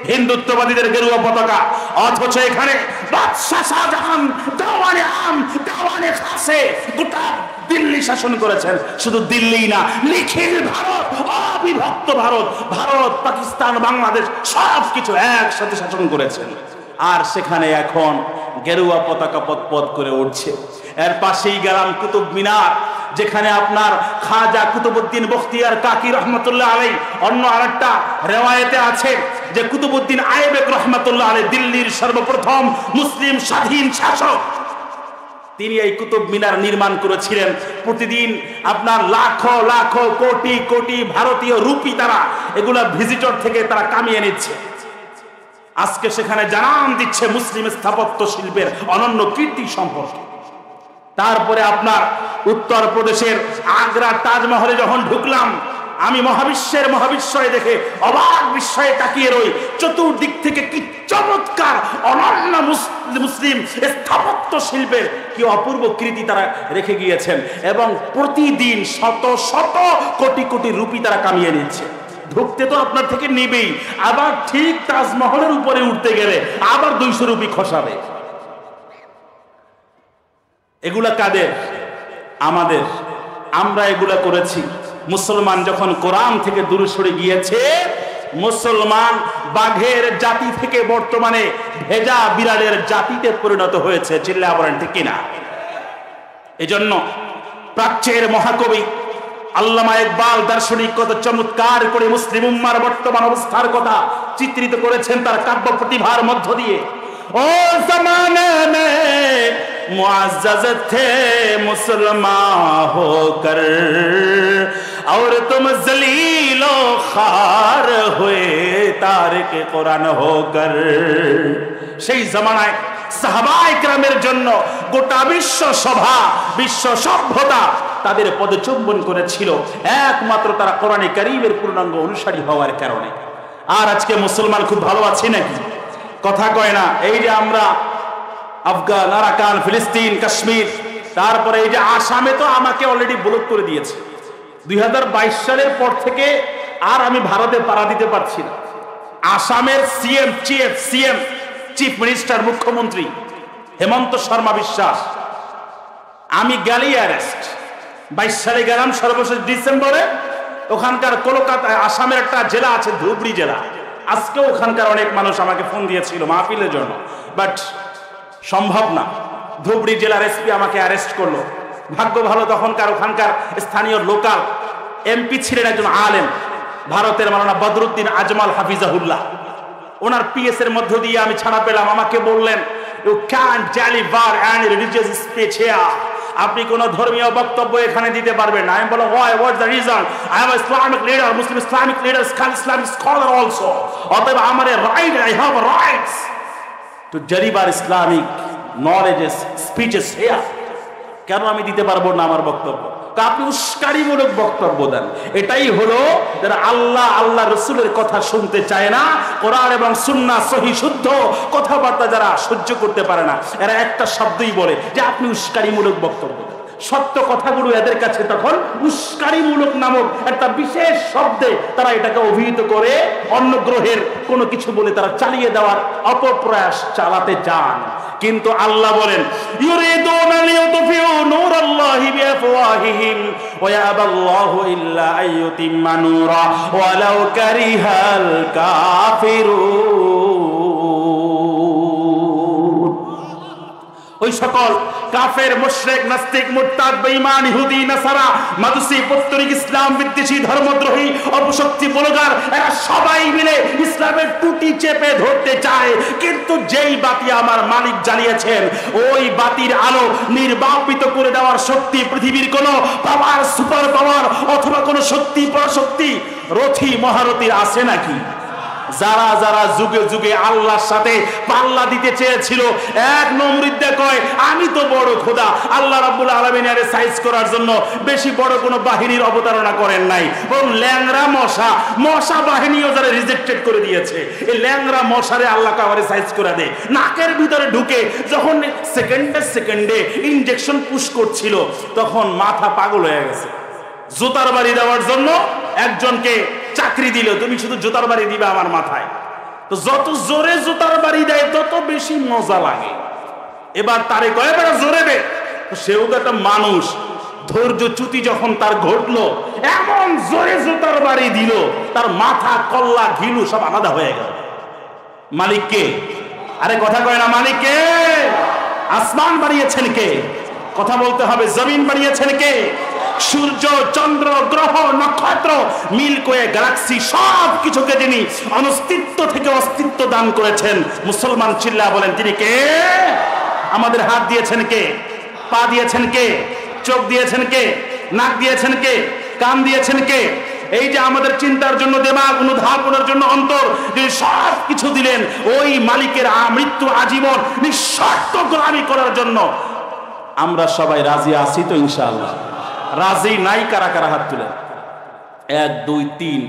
হিন্দুত্ববাদীদের গেরুয়া পতাকা। অথচ এখানে বাদশাহ শাহজাহান দেওয়ানে আম দেওয়ানে খাসে গোটা দিল্লি শাসন করেছেন। শুধু দিল্লি না, নিখিল ভারত, অবিভক্ত ভারত, ভারত, পাকিস্তান, বাংলাদেশ সব কিছু একসাথে শাসন করেছেন। আর সেখানে এখন গেরুয়া পতাকা পথ করে উঠছে। এর পাশেই গেলাম কুতুব মিনার, যেখানে আপনার খাজা কুতুবউদ্দিন বখতিয়ার কাকি রহমতুল্লাহ আলাইহি, অন্য আরেকটা রেওয়ায়েতে আছে যে কুতুবউদ্দিন আইবেক রহমতুল্লাহ আলাইহি দিল্লির সর্বপ্রথম মুসলিম স্বাধীন শাসক, তিনি এই কুতুব মিনার নির্মাণ করেছিলেন। প্রতিদিন আপনার লাখো লাখো কোটি কোটি ভারতীয় রুপি তারা এগুলা ভিজিটর থেকে তারা কামিয়ে নিচ্ছে। আজকে সেখানে জানান দিচ্ছে মুসলিম স্থাপত্য শিল্পের অনন্য কীর্তি সম্পর্কে। তারপরে আপনার উত্তর প্রদেশের আগ্রার তাজমহলে যখন ঢুকলাম, আমি মহাবিস্ময় দেখে অবাক বিস্ময়ে তাকিয়ে রই। চতুর্দিক থেকে কি চমৎকার অনন্য মুসলিম স্থাপত্য শিল্পের কি অপূর্ব কৃতি তারা রেখে গিয়েছেন। এবং প্রতিদিন শত শত কোটি কোটি রুপি তারা কামিয়ে নিচ্ছে। ঢুকতে তো আপনার থেকে নেবেই, আবার ঠিক তাজমহলের উপরে উঠতে গেলে আবার 200 রুপি খসাবে। এগুলা কাদের? আমাদের। আমরা এগুলা করেছি। মুসলমান যখন কোরআন থেকে দূরে সরে গিয়েছে, মুসলমান বাঘের জাতি থেকে বর্তমানে ভেজা বিড়ালের জাতিতে পরিণত হয়েছে। চিল্লায়া বলেন ঠিক কিনা? এজন্য প্রাচ্যের মহাকবি আল্লামা ইকবাল দার্শনিক কত চমৎকার করে মুসলিম উম্মার বর্তমান অবস্থার কথা চিত্রিত করেছেন তার কাব্য প্রতিভার মধ্য দিয়ে। ও জমানে মে মুআজ্জাজ থে মুসলমান হোকর और तुम जलील ও খার हुए तारिক कुरान होकर। সেই জামানায় সাহাবায়ে কেরামের জন্য গোটা বিশ্ব সভা, বিশ্ব সভ্যতা তাদের পদচুম্বন করেছিল একমাত্র তারা কোরআনে কারীমের পূর্ণাঙ্গ অনুসারী হওয়ার কারণে। আর আজকে মুসলমান খুব ভালো আছে নাকি? কথা কয় না। এই যে আমরা আফগান, আরাকান, ফিলিস্তিন, কাশ্মীর, তারপরে এই যে আসামে তো আমাকে অলরেডি ব্লক করে দিয়েছে। 2022 সালের পর থেকে আর আমি ভারতে পাড়া দিতে পারছি না। আসামের সিএম চিফ মিনিস্টার, মুখ্যমন্ত্রী হেমন্ত শর্মা বিশ্বাস, আমি গেলেই অ্যারেস্ট। 22 সালে গেলাম সর্বশেষ ডিসেম্বরে। ওখানকার কলকাতায় আসামের একটা জেলা আছে ধুবড়ি জেলা, আজকে ওখানকার অনেক মানুষ আমাকে ফোন দিয়েছিল মাহফিলের জন্য, বাট সম্ভব না। ধুবড়ি জেলার এসপি আমাকে অ্যারেস্ট করলো। ভাগ্য ভালো তখনকার ওখানকার স্থানীয় লোকাল এমপি ছিলেন একজন আলেম, ভারতের মাওলানা বদরুদ্দিন আজমাল হাফিজাহুল্লাহ। ওনার পিএস এর মধ্য দিয়ে আমি ছাড়া পেলাম। আমাকে বললেন you can't deliver any religious speech here, আপনি কোন ধর্মীয় বক্তব্য এখানে দিতে পারবেন না। আমি বললাম why, what's the reason? I am an Islamic leader, Muslim Islamic leader, Islamic scholar also. অতএব আমার right, I have rights to deliver Islamic knowledge speeches here. কেন আমি দিতে পারবো না আমার বক্তব্য? আপনি উস্কানিমূলক বক্তব্য দেন। এটাই হলো যারা আল্লাহ রসুলের কথা শুনতে চায় না, কোরআন এবং সুন্নাহ সহিহ শুদ্ধ কথাবার্তা যারা সহ্য করতে পারে না, এরা একটা শব্দই বলে যে আপনি উস্কানিমূলক বক্তব্য দেন। সত্য কথাগুলো এদের কাছে তখন উস্কানিমূলক নামক একটা বিশেষ শব্দে তারা এটাকে অভিহিত করে অন্য গ্রহের কোনো কিছু বলে তারা চালিয়ে দেওয়ার অপপ্রয়াস চালাতে চান। কিন্তু আল্লাহ বলেন ইউরিদুনা লিইউতফিউ নূরাল্লাহি বিআফওয়াহিহিম ওয়া ইয়াবাল্লাহু ইল্লা আইয়ুতিম্মা নূরা ওয়ালাউ কারিহাল কাফিরুন। ওই সকল কাফের, মুশরিক, নাস্তিক, মুরতাদ, বেঈমান, ইহুদি, নাসারা, মাদুসি, পৌত্তলিক, ইসলাম বিদ্বেষী, ধর্মদ্রোহী, অপশক্তি, ব্লগার, এরা সবাই মিলে ইসলামের টুটি চেপে ধরতে চায়। কিন্তু যেই বাতি আমার মালিক জ্বালিয়েছেন, ওই বাতির আলো নির্বাপিত করে দেওয়ার শক্তি পৃথিবীর কোনো পাওয়ার, সুপার পাওয়ার অথবা কোনো শক্তি, পরাশক্তি, রথী মহারথীর আছে নাকি? যারা যারা যুগে যুগে আল্লাহর সাথে পাল্লা দিতে চেয়েছিল, এক নমরুদ্দে কয় আমি তো বড় খোদা। আল্লাহ রাব্বুল আলামিনের সাইজ করার জন্য বেশি বড় কোনো বাহিনীর অবতারণা করেন নাই, বরং ল্যাংরা মশা বাহিনীও যারা রিজেক্টেড করে দিয়েছে, এই ল্যাংরা মশারে আল্লাহ কাবারে সাইজ করে দেয়। নাকের ভিতরে ঢুকে যখন সেকেন্ডে ইনজেকশন পুশ করছিল, তখন মাথা পাগল হয়ে গেছে। জুতার বাড়ি দেওয়ার জন্য একজনকে চাকরি দিল, তুমি শুধু জুতার বাড়ি দিবে আমার মাথায়। তো যত জোরে জুতার বাড়ি দেয় তত বেশি মজা লাগে। এবার তারে কয় এবার জোরে দে। সেও তো একটা মানুষ, ধৈর্য চ্যুতি যখন তার ঘটলো, এমন জোরে জুতার বাড়ি দিল, তার মাথা, কল্লা, ঘিলু সব আলাদা হয়ে গেল। মালিককে? আরে কথা কয় না, মালিককে? আসমান বাড়িয়েছেন কে? কথা বলতে হবে। জমিন বাড়িয়েছেন কে? সূর্য, চন্দ্র, গ্রহ, নক্ষত্র, মিল্কওয়ে, গ্যালাক্সি সব কিছুকে যিনি অনস্তিত্ব থেকে অস্তিত্ব দান করেছেন, মুসলমান চিল্লা বলেন তিনি কে? আমাদের হাত দিয়েছেন কে? পা দিয়েছেন কে? চোখ দিয়েছেন কে? নাক দিয়েছেন কে? কান দিয়েছেন কে? এই যে আমাদের চিন্তার জন্য দিমাগ, অনুধাবনের জন্য অন্তর, যিনি সব কিছু দিলেন, ওই মালিকের মৃত্যু আজীবন নিঃশর্ত গোলামি করার জন্য আমরা সবাই রাজি আছি তো ইনশাআল্লাহ? রাজি নাই কারা কারা হাত তুলে? 1 2 3।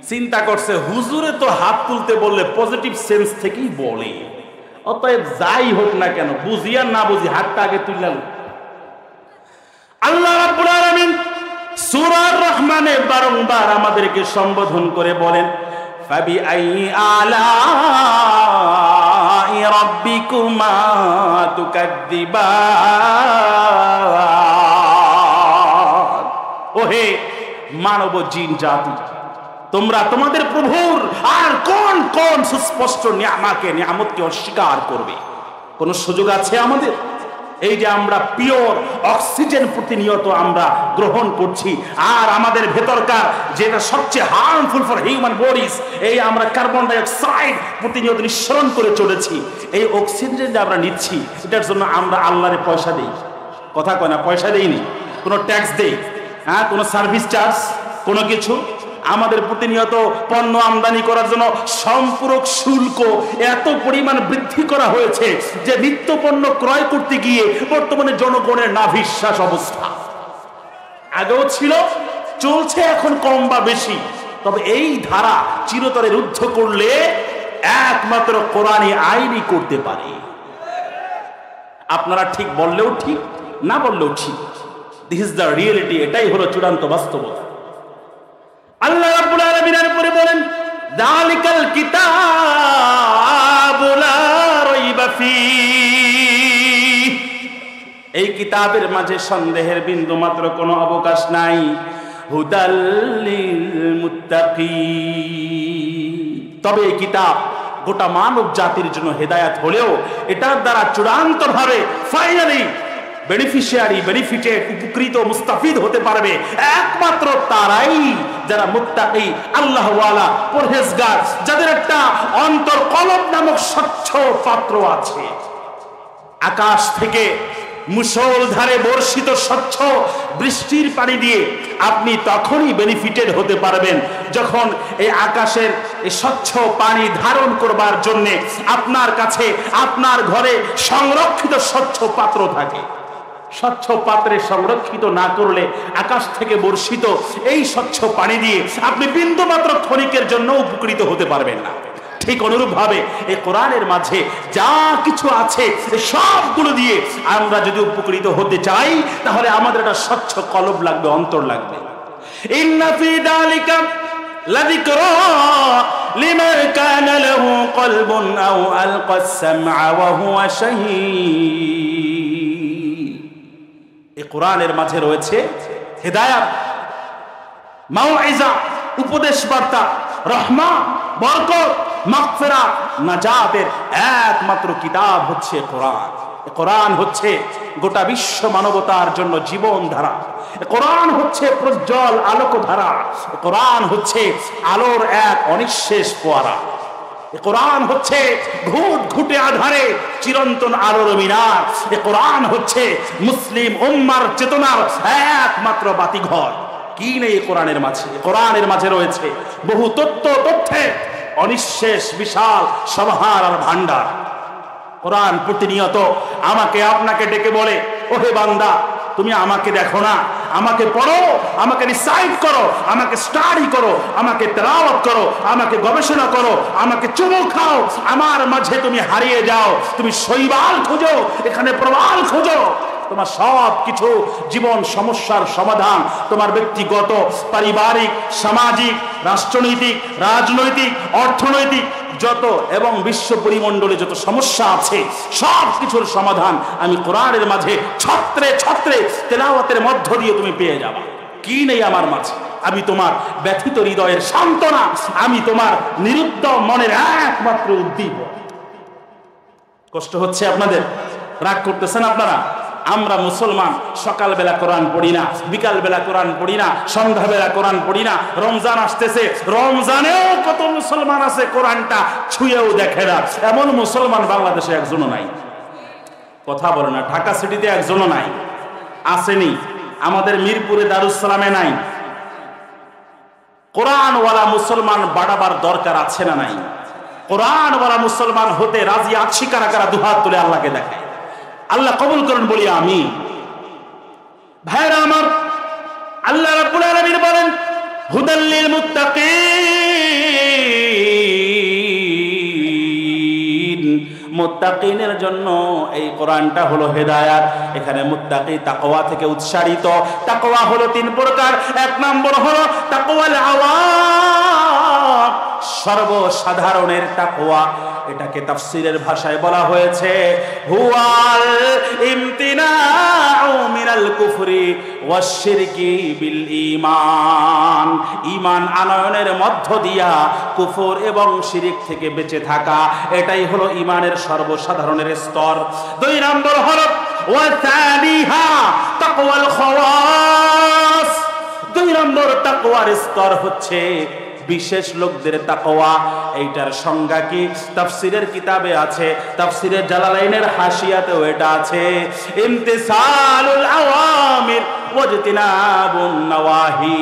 চিন্তা করছে হুজুরে তো হাত তুলতে বললে পজিটিভ সেন্স থেকেই বলে, অতএব যাই হোক না কেন, বুঝি আর না বুঝি হাতটা আগে তুললাম। আল্লাহ রাব্বুল আলামিন সূরা আর-রহমানে বারংবার আমাদেরকে সম্বোধন করে বলেন ফাবি আইয়ি আলাই রাব্বিকুমা তুকাদ্দিবান। ওহে মানব জিন জাতি, তোমরা তোমাদের প্রভুর আর কোন কোন সুস্পষ্ট নিয়ামতকে অস্বীকার করবে? কোন সুযোগ আছে আমাদের? এই যে আমরা পিওর অক্সিজেন প্রতিনিয়ত আমরা গ্রহণ করছি, আর আমাদের ভেতরকার যেটা সবচেয়ে হার্মফুল ফর হিউম্যান বডিজ, এই আমরা কার্বন ডাই অক্সাইড প্রতিনিয়ত নিঃসরণ করে চলেছি। এই অক্সিজেন যে আমরা নিচ্ছি, এটার জন্য আমরা আল্লাহরে পয়সা দিই। কথা কয় না? পয়সা দেইনি, কোনো ট্যাক্স দেই? হ্যাঁ, কোনো সার্ভিস চার্জ, কোনো কিছু? আমাদের প্রতিনিয়ত পণ্য আমদানি করার জন্য সম্পূরক শুল্ক এত পরিমাণ বৃদ্ধি করা হয়েছে যে নিত্য পণ্য ক্রয় করতে গিয়ে বর্তমানে জনগণের নাভিশ্বাস অবস্থা। আগেও ছিল, চলছে এখন কম বা বেশি, তবে এই ধারা চিরতরে রুদ্ধ করলে একমাত্র কোরআনী আইনই করতে পারে। আপনারা ঠিক বললেও ঠিক, না বললেও ঠিক, দিস ইজ দ্য রিয়েলিটি। এটাই হলো চূড়ান্ত বাস্তবতা। আল্লাহ রাব্বুল আলামিনের উপরে বলেন যালিকাল কিতাবু লা রাইবা ফীহ, এই কিতাবের মাঝে সন্দেহের বিন্দু মাত্র কোনো অবকাশ নাই। হুদাল লিল মুত্তাকিন, তবে এই কিতাব গোটা মানব জাতির জন্য হেদায়েত হলেও এটার দ্বারা চূড়ান্তভাবে ফাইনালি বেনিফিটেড, উপকৃত, মুস্তাফিদ হতে পারবে একমাত্র তারাই যারা মুত্তাকি, আল্লাহওয়ালা, পরহেজগার, যাদের একটা অন্তর কলব নামক স্বচ্ছ পাত্র আছে। আকাশ থেকে মুষলধারে বর্ষিত স্বচ্ছ বৃষ্টির পানি দিয়ে আপনি তখনই বেনিফিটেড হতে পারবেন যখন এই আকাশের এই স্বচ্ছ পানি ধারণ করবার জন্যে আপনার কাছে, আপনার ঘরে সংরক্ষিত স্বচ্ছ পাত্র থাকে। স্বচ্ছ পাত্রে সংরক্ষিত না করলে আকাশ থেকে বর্ষিত এই স্বচ্ছ পানি দিয়ে আপনি বিন্দুমাত্র ক্ষণিকের জন্য উপকৃত হতে পারবেন না। ঠিক অনুরূপ ভাবে এই কোরআনের মাঝে যা কিছু আছে সবগুলো দিয়ে আমরা যদি উপকৃত হতে চাই তাহলে আমাদের একটা স্বচ্ছ কলব লাগবে, অন্তর লাগবে। ইন্না ফি যালিকা লাযিকরা লিমান কানা লাহু কলবুন আও আলকাস সামআ ওয়া হুয়া শাহীদ। এই কোরআনের মাঝে রয়েছে হিদায়াত, মাউইজা, উপদেশ বার্তা, রহমত, বরকত, মাগফিরাত, নাজাতের একমাত্র কিতাব হচ্ছে কোরআন। কোরআন হচ্ছে গোটা বিশ্ব মানবতার জন্য জীবন ধারা। কোরআন হচ্ছে প্রজ্জ্বল আলোক ধারা। কোরআন হচ্ছে আলোর এক অনিঃশেষ ফোয়ারা। কোরআন হচ্ছে ঘুট ঘুটে আধারে চিরন্তন আলোর মিনার। কোরআন হচ্ছে মুসলিম উম্মার চেতনার একমাত্র বাতিঘর। কি নেই কোরআনের মাঝে? কোরআনের মাঝে রয়েছে বহু তথ্যের অনিঃশেষ বিশাল সমাহার আর ভান্ডার। কোরআন প্রতিনিয়ত আমাকে আপনাকে ডেকে বলে, ওহে বান্দা, তুমি আমাকে দেখো না, আমাকে পড়ো, আমাকে রিসাইট করো, আমাকে স্টাডি করো, আমাকে তেলাওয়াত করো, আমাকে গবেষণা করো, আমাকে চুমু খাও, আমার মাঝে তুমি হারিয়ে যাও, তুমি শৈবাল খোঁজো, এখানে প্রবাল খোঁজো। তোমার সব কিছু জীবন সমস্যার সমাধান, তোমার ব্যক্তিগত, পারিবারিক, সামাজিক, রাষ্ট্রনৈতিক, রাজনৈতিক, অর্থনৈতিক যত এবং বিশ্ব পরিমণ্ডলে যত সমস্যা আছে সব কিছুর সমাধান আমি কোরআনের মাঝে ছত্রে ছত্রে তেলাওয়াতের মধ্য দিয়ে তুমি পেয়ে যাবা। কি নেই আমার মাঝে? আমি তোমার ব্যথিত হৃদয়ের সান্ত্বনা, আমি তোমার নিরুদ্ধ মনের একমাত্র উদ্দীপক। কষ্ট হচ্ছে আপনাদের? রাগ করতেছেন আপনারা? আমরা মুসলমান সকালবেলা কোরআন পড়ি না, বিকালবেলা কোরআন পড়ি না, সন্ধ্যাবেলা কোরআন পড়ি না। রমজান আসতেছে, রমজানেও কত মুসলমান আছে কোরআনটা ছুঁয়েও দেখে না। এমন মুসলমান বাংলাদেশে একজনও নাই। কথা বলে না, ঢাকা সিটিতে একজনও নাই, আসেনি, আমাদের মিরপুরে দারুস সালামে নাই। কোরআনওয়ালা মুসলমান বাড়াবার দরকার আছে না নাই? কোরআনওয়ালা মুসলমান হতে রাজি আছি কারা কারা? দুহাত তুলে আল্লাহকে দেখায়। আল্লাহ কবুল করুন বলি আমি। ভাইরা আমার, আল্লাহ রাব্বুল আলামিন বলেন হুদাল লিল মুত্তাকিন, মুত্তাকিনের জন্য এই কোরআনটা হলো হেদায়াত। এখানে মুত্তাকি তাকওয়া থেকে উৎসারিত। তাকওয়া হলো তিন প্রকার। এক নম্বর হলো তাকওয়াল আওয়াম, সর্বসাধারণের তাকওয়া। এটাকে তাফসীরের ভাষায় বলা হয়েছে হুয়াল ইমতিনাউ মিনাল কুফরি ওয়াশ শিরকি বিল ঈমান। ঈমান আনয়নের মধ্য দিয়া কুফর এবং শিরক থেকে বেঁচে থাকা, এটাই হলো ঈমানের সর্বসাধারণের স্তর। দুই নম্বর হলো ওয়া তানিহা তাকওয়াল খাওয়াস। দুই নম্বর তাকওয়ার স্তর হচ্ছে বিশেষ লোকদের তাকওয়া। এইটার সংজ্ঞা কি? তাফসীরের কিতাবে আছে, তাফসীরে জালালাইনের হাসিয়াতেও এটা আছে। ইমতিসালুল আওয়ামির ওয়াজতিনাবুন নওয়াহি,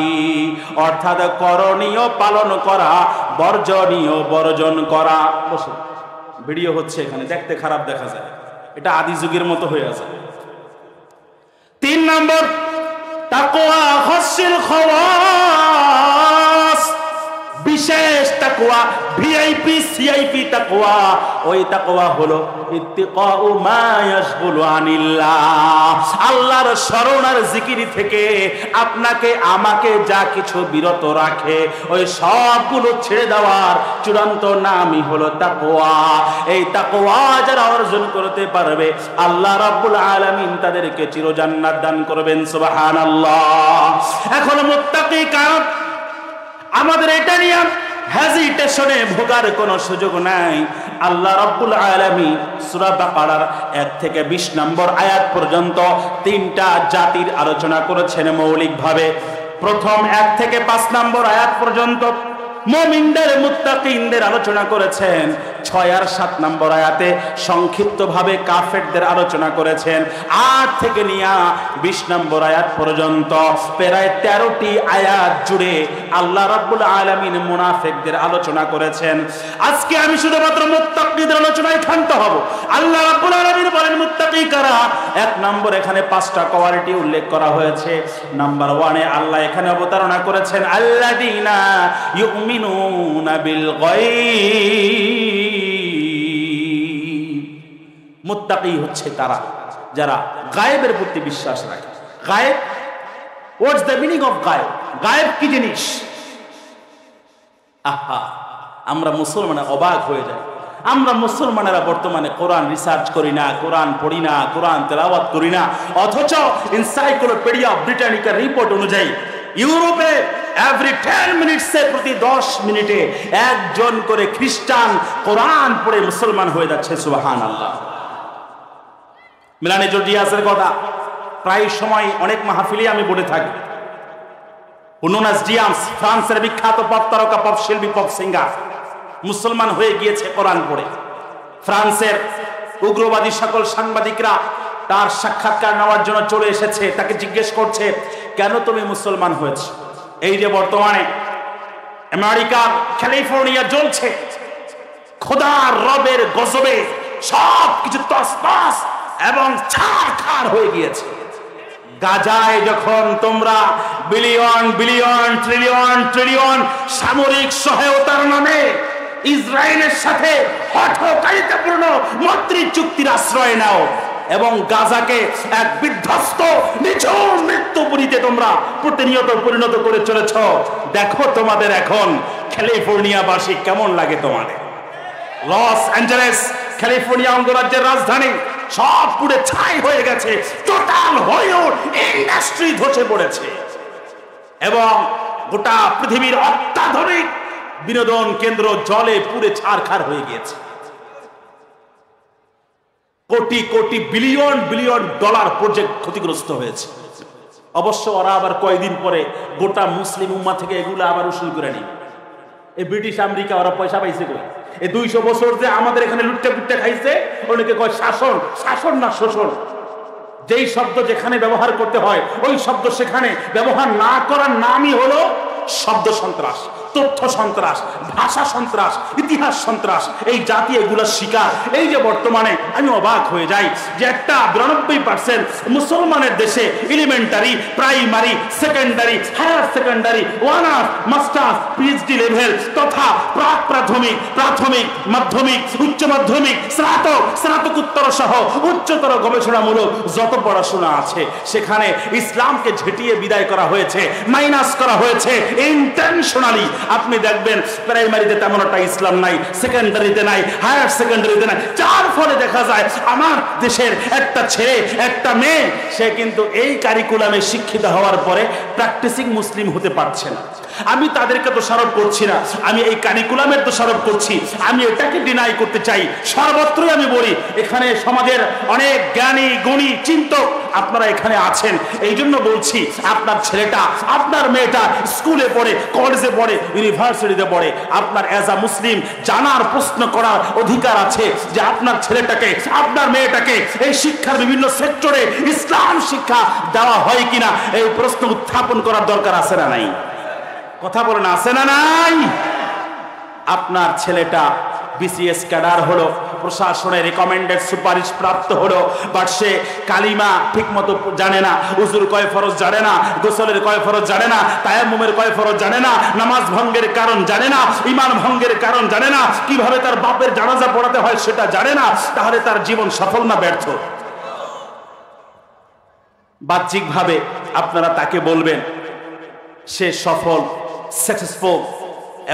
অর্থাৎ করণীয় পালন করা, বর্জনীয় বর্জন করা। বসে ভিডিও হচ্ছে এখানে, দেখতে খারাপ দেখা যায়, এটা আদি যুগের মতো হয়ে আছে। তিন নম্বর তাকওয়া খাসসিল খাওয়াস, বিশেষ তাকওয়া, ভিআইপি সিআইপি তাকওয়া। ওই তাকওয়া হলো ইত্তিকাউ মা ইয়াশগুলু আনিল্লাহ, আল্লাহর শরণ আর জিকির থেকে আপনাকে আমাকে যা কিছু বিরত রাখে ওই সবগুলো ছেড়ে দেওয়ার চূড়ান্ত নামই হলো তাকওয়া। এই তাকওয়া যারা অর্জন করতে পারবে আল্লাহ রাব্বুল আলামিন তাদেরকে চিরজান্নাত দান করবেন। সুবহানাল্লাহ। এখন মুত্তাকি কারা? আমাদের এটা নিয়ে হেজিটেশনে ভোগার কোনো সুযোগ নাই। আল্লাহ রাব্বুল আলামিন সূরা বাকারার 1 থেকে 20 নম্বর আয়াত পর্যন্ত তিনটা জাতির আলোচনা করেছেন মৌলিকভাবে। প্রথম 1 থেকে 5 নম্বর আয়াত পর্যন্ত মুমিনদের মুত্তাকিনদের আলোচনা করেছেন। 6 আর 7 নম্বর আয়াতে সংক্ষিপ্তভাবে কাফেরদের আলোচনা করেছেন। 8 থেকে নিয়ে 20 নম্বর আয়াত পর্যন্ত প্রায় 13টি আয়াত জুড়ে আল্লাহ রাব্বুল আলামিন মুনাফিকদের আলোচনা করেছেন। আজকে আমি শুধুমাত্র মুত্তাকিদের আলোচনায় ক্ষান্ত হব। আল্লাহ রাব্বুল আলামিন বলেন মুত্তাকি কারা? 1 নম্বর এখানে 5টা কোয়ালিটি উল্লেখ করা হয়েছে। নাম্বার 1 এ আল্লাহ এখানে অবতারণা করেছেন আল্লাযীনা ইউমিনুনা বিল গায়ব। মুত্তাকি হচ্ছে তারা যারা গায়েবের প্রতি বিশ্বাস রাখে। গায়েব, হোয়াটস দ্য মিনিং অফ গায়েব? গায়েব কি জিনিস? আহা, আমরা মুসলমানরা অবাক হয়ে যাই। আমরা মুসলমানেরা বর্তমানে কোরআন রিসার্চ করি না, কোরআন পড়ি না, কোরআন তেলাওয়াত করি না, অথচ এনসাইক্লোপিডিয়া ব্রিটানিকার রিপোর্ট অনুযায়ী ইউরোপে এভরি 10 মিনিটসে প্রতি 10 মিনিটে একজন করে খ্রিস্টান কোরআন পড়ে মুসলমান হয়ে যাচ্ছে। সুবহানাল্লাহ। মিলানে জর্জিয়াসের কথা প্রায় সময় অনেক মাহফিলে আমি বলে থাকি। উনোনাস ডিয়ামস, ফ্রান্সের বিখ্যাত পপ তারকা, পপ শিল্পী, পপ সিঙ্গার, মুসলমান হয়ে গিয়েছে কোরআন পড়ে। ফ্রান্সের উগ্রবাদী সকল সাংবাদিকরা তার সাক্ষাৎকার নেওয়ার জন্য চলে এসেছে। তাকে জিজ্ঞেস করছে, কেন তুমি মুসলমান হয়েছ? এই যে বর্তমানে আমেরিকার ক্যালিফোর্নিয়া জ্বলছে, খোদার রবের গজবে সব কিছু তছনছ এবং ছারখার হয়ে গিয়েছে। গাজায় যখন তোমরা বিলিয়ন বিলিয়ন ট্রিলিয়ন ট্রিলিয়ন সামরিক সহায়তার নামে ইসরায়েলের সাথে হঠকারিতাপূর্ণ মৈত্রী চুক্তির আশ্রয় নাও এবং গাজাকে এক বিধ্বস্ত নিঝুম মৃত্যুপুরীতে তোমরা প্রতিনিয়ত পরিণত করে চলেছ, দেখো তোমাদের এখন ক্যালিফোর্নিয়াবাসী কেমন লাগে তোমাদের। লস অ্যাঞ্জেলেস ক্যালিফোর্নিয়া অঙ্গরাজ্যের রাজধানী সব পুড়ে ছাই হয়ে গেছে, টোটাল হলিউড ইন্ডাস্ট্রি ধসে পড়েছে এবং গোটা পৃথিবীর অত্যাধুনিক বিনোদন কেন্দ্র জলে পুড়ে ছারখার হয়ে গিয়েছে। Crore crore billion billion dollar project ক্ষতিগ্রস্ত হয়েছে। অবশ্য ওরা আবার কয়েকদিন পরে গোটা মুসলিম উম্মাহ থেকে এগুলো আবার উসুল করে নিবে। এই ব্রিটিশ আমেরিকা ওরা পয়সা পাইছে কই? এই 200 বছর যে আমাদের এখানে লুটে পুটে খাইছে, অনেকে কয় শাসন। শাসন না শোষণ। যেই শব্দ যেখানে ব্যবহার করতে হয় ওই শব্দ সেখানে ব্যবহার না করার নামই হলো শব্দ সন্ত্রাস, তথ্য সন্ত্রাস, ভাষা সন্ত্রাস, ইতিহাস সন্ত্রাস। এই জাতি এগুলোর শিকার। এই যে বর্তমানে আমি অবাক হয়ে যাই যে একটা 92% মুসলমানের দেশে elementary, primary, secondary, higher secondary, honours, masters, PhD level তথা প্রাক প্রাথমিক, প্রাথমিক, মাধ্যমিক, উচ্চ মাধ্যমিক, স্নাতক, স্নাতকোত্তর সহ উচ্চতর গবেষণামূলক যত পড়াশোনা আছে সেখানে ইসলামকে ঝেঁটিয়ে বিদায় করা হয়েছে, মাইনাস করা হয়েছে ইন্টেনশনালি। আপনি দেখবেন প্রাইমারিতে তেমন একটা ইসলাম নাই, সেকেন্ডারিতে নাই, হায়ার সেকেন্ডারিতে নাই, যার ফলে দেখা যায় আমার দেশের একটা ছেলে, একটা মেয়ে, সে কিন্তু এই কারিকুলামে শিক্ষিত হওয়ার পরে প্র্যাকটিসিং মুসলিম হতে পারছে না। আমি তাদেরকে দোষারোপ করছি না, আমি এই কারিকুলামের দোষারোপ করছি। আমি এটাকে ডিনাই করতে চাই। সর্বত্রই আমি বলি এখানে সমাজের অনেক জ্ঞানী গুণী চিন্তক আপনারা এখানে আছেন। এই জন্য বলছি আপনার ছেলেটা, আপনার মেয়েটা স্কুলে পড়ে, কলেজে পড়ে, ইউনিভার্সিটিতে পড়ে, আপনার অ্যাজ আ মুসলিম জানার, প্রশ্ন করার অধিকার আছে যে আপনার ছেলেটাকে, আপনার মেয়েটাকে এই শিক্ষার বিভিন্ন সেক্টরে ইসলাম শিক্ষা দেওয়া হয় কিনা এই প্রশ্ন উত্থাপন করার দরকার আছে না নাই? কথা বলেন, আছে না নাই? আপনার ছেলেটা বিসিএস ক্যাডার হলো, প্রশাসনের রিকমেন্ডেড সুপারিশ প্রাপ্ত হলো, বাট সে কালিমা ঠিক মতো জানে না, উজুর কয় ফরজ জানে না, গোসলের কয় ফরজ জানে না, তায়াম্মুমের কয় ফরজ জানে না, নামাজ ভঙ্গের কারণ জানে না, ঈমান ভঙ্গের কারণ জানে না, কিভাবে তার বাপের জানাজা পড়াতে হয় সেটা জানে না, তাহলে তার জীবন সফল না ব্যর্থ? বাহ্যিকভাবে আপনারা তাকে বলবেন সে সফল, সাকসেসফুল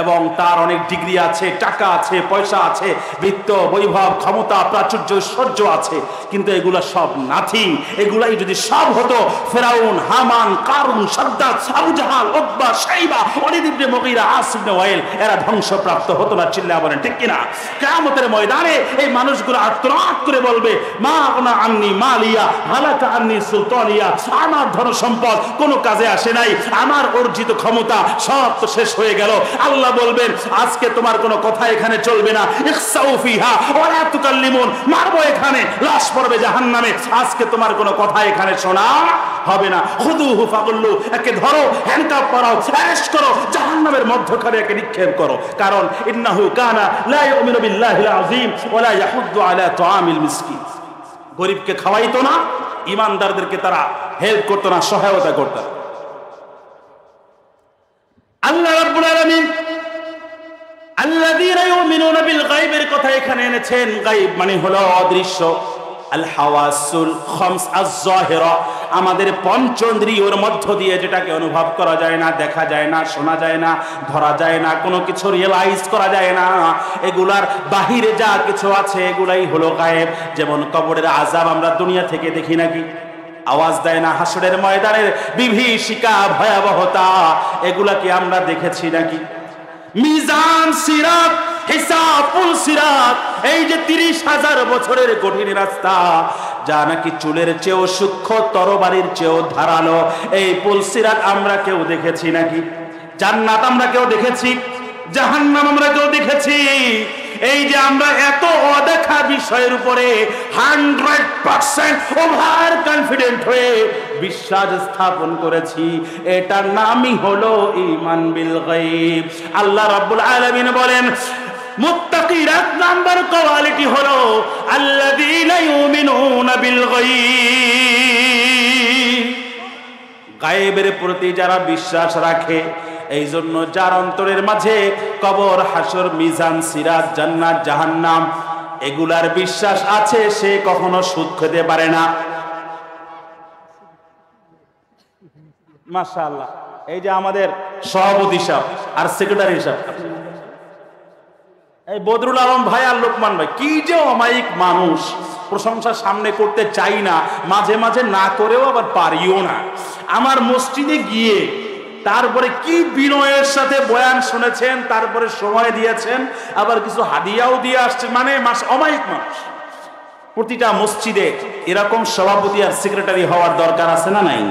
এবং তার অনেক ডিগ্রি আছে, টাকা আছে, পয়সা আছে, বৃত্ত, বৈভব, ক্ষমতা, প্রাচুর্য, ঐশ্বর্য আছে, কিন্তু এগুলা সব নাথিং। এগুলাই যদি সব হতো, ফেরাউন, হামান, কারুন, সাদ্দাত, আবু জাহাল, উতবা, শাইবা, ওয়ালিদ ইবনে মুগীরা, আস ইবনে ওয়াইল এরা ধ্বংসপ্রাপ্ত হতো না। চিল্লায়া বলেন ঠিক কিনা? কিয়ামতের ময়দানে এই মানুষগুলো আত্মনাদ করে বলবে, মা আগনা আন্নি মালিয়া হালাকা আন্নি সুলতানিয়া, আমার ধন সম্পদ কোনো কাজে আসে নাই, আমার অর্জিত ক্ষমতা সব তো শেষ হয়ে গেল। আল্লাহ আল্লাহ বলবেন আজকে তোমার কোনো কথা এখানে চলবে না, ইখসাউ ফিহা ওয়া লা তুকাল্লিমুন, মারবো এখানে, লাশ পড়বে জাহান্নামে, আজকে তোমার কোনো কথা এখানে শোনা হবে না। খুদুহু ফাগুল্লু, একে ধরো, হ্যান্ডকাপ পরাও, অ্যারেস্ট করো, জাহান্নামের মধ্যখানে একে নিক্ষেপ করো। কারণ ইন্নাহু কানা লা ইউমিনু বিল্লাহিল আযীম ওয়া লা ইয়াহুদ্দু আলা তুআমিল মিসকিন। গরিবকে খাওয়াইতো না, ইমানদারদেরকে তারা হেল্প করতো না, সহায়তা করতো না। আল্লাহ রাব্বুল আলামিন আল্লাযীনা ইউমিনুনা বিল গায়বের কথা এখানে এনেছেন। গায়ব মানে হলো অদৃশ্য। আল হাওয়াসুল খামস আয-যাহিরা, আমাদের পঞ্চেন্দ্রিয়র মধ্য দিয়ে যেটাকে অনুভব করা যায় না, দেখা যায় না, শোনা যায় না, ধরা যায় না, কোনো কিছু রিয়েলাইজ করা যায় না, এগুলার বাহিরে যা কিছু আছে এগুলাই হলো গায়েব। যেমন কবরের আযাব আমরা দুনিয়া থেকে দেখি নাকি, আওয়াজ দেয় না, হাসরের ময়দানের বিভীষিকা ভয়াবহতা এগুলা কি আমরা দেখেছি নাকি? মিজান, সিরাত, হিসাব, পুল সিরাত, এই যে 30,000 বছরের কঠিন রাস্তা, যা নাকি চুলের চেয়েও সূক্ষ্ম, তরবারির চেয়েও ধারালো, এই পুল সিরাত আমরা কেউ দেখেছি নাকি? জান্নাত আমরা কেউ দেখেছি? জাহান্নাম আমরা কেউ দেখেছি? এই যে আমরা এত অদেখা বিষয়ের উপরে 100% ওভার কনফিডেন্ট হয়ে বিশ্বাস স্থাপন করেছি, এটার নামই হলো ঈমান বিল গায়ব। আল্লাহ রাব্বুল আলামিন বলেন মুত্তাকির এক নাম্বার কোয়ালিটি হলো আল্লাযীনা ইউমিনুনা বিল গায়ব, গায়েবের প্রতি যারা বিশ্বাস রাখে। এই জন্য যার অন্তরের মাঝে কবর, হাসর, মিজান, সিরাত, জান্নাত, জাহান্নাম এগুলার বিশ্বাস আছে, সে কখনো সুদ খেতে পারে না। মাশাআল্লাহ, এই যে আমাদের সভাপতি সাহেব আর সেক্রেটারি সাহেব, এই বদরুল আলম ভাই আর লোকমান ভাই, কি যে অমায়িক মানুষ, প্রশংসা সামনে করতে চাই না, মাঝে মাঝে না করেও আবার পারিও না। আমার মসজিদে গিয়ে তারপরে কি বিনয়ের সাথে বয়ান শুনেছেন, তারপরে সময় দিয়েছেন, আবার কিছু হাদিয়াও দিয়ে আসছেন, মানে অমায়িক মানুষ। প্রতিটা মসজিদে এরকম সভাপতি আর সেক্রেটারি হওয়ার দরকার আছে না নাই?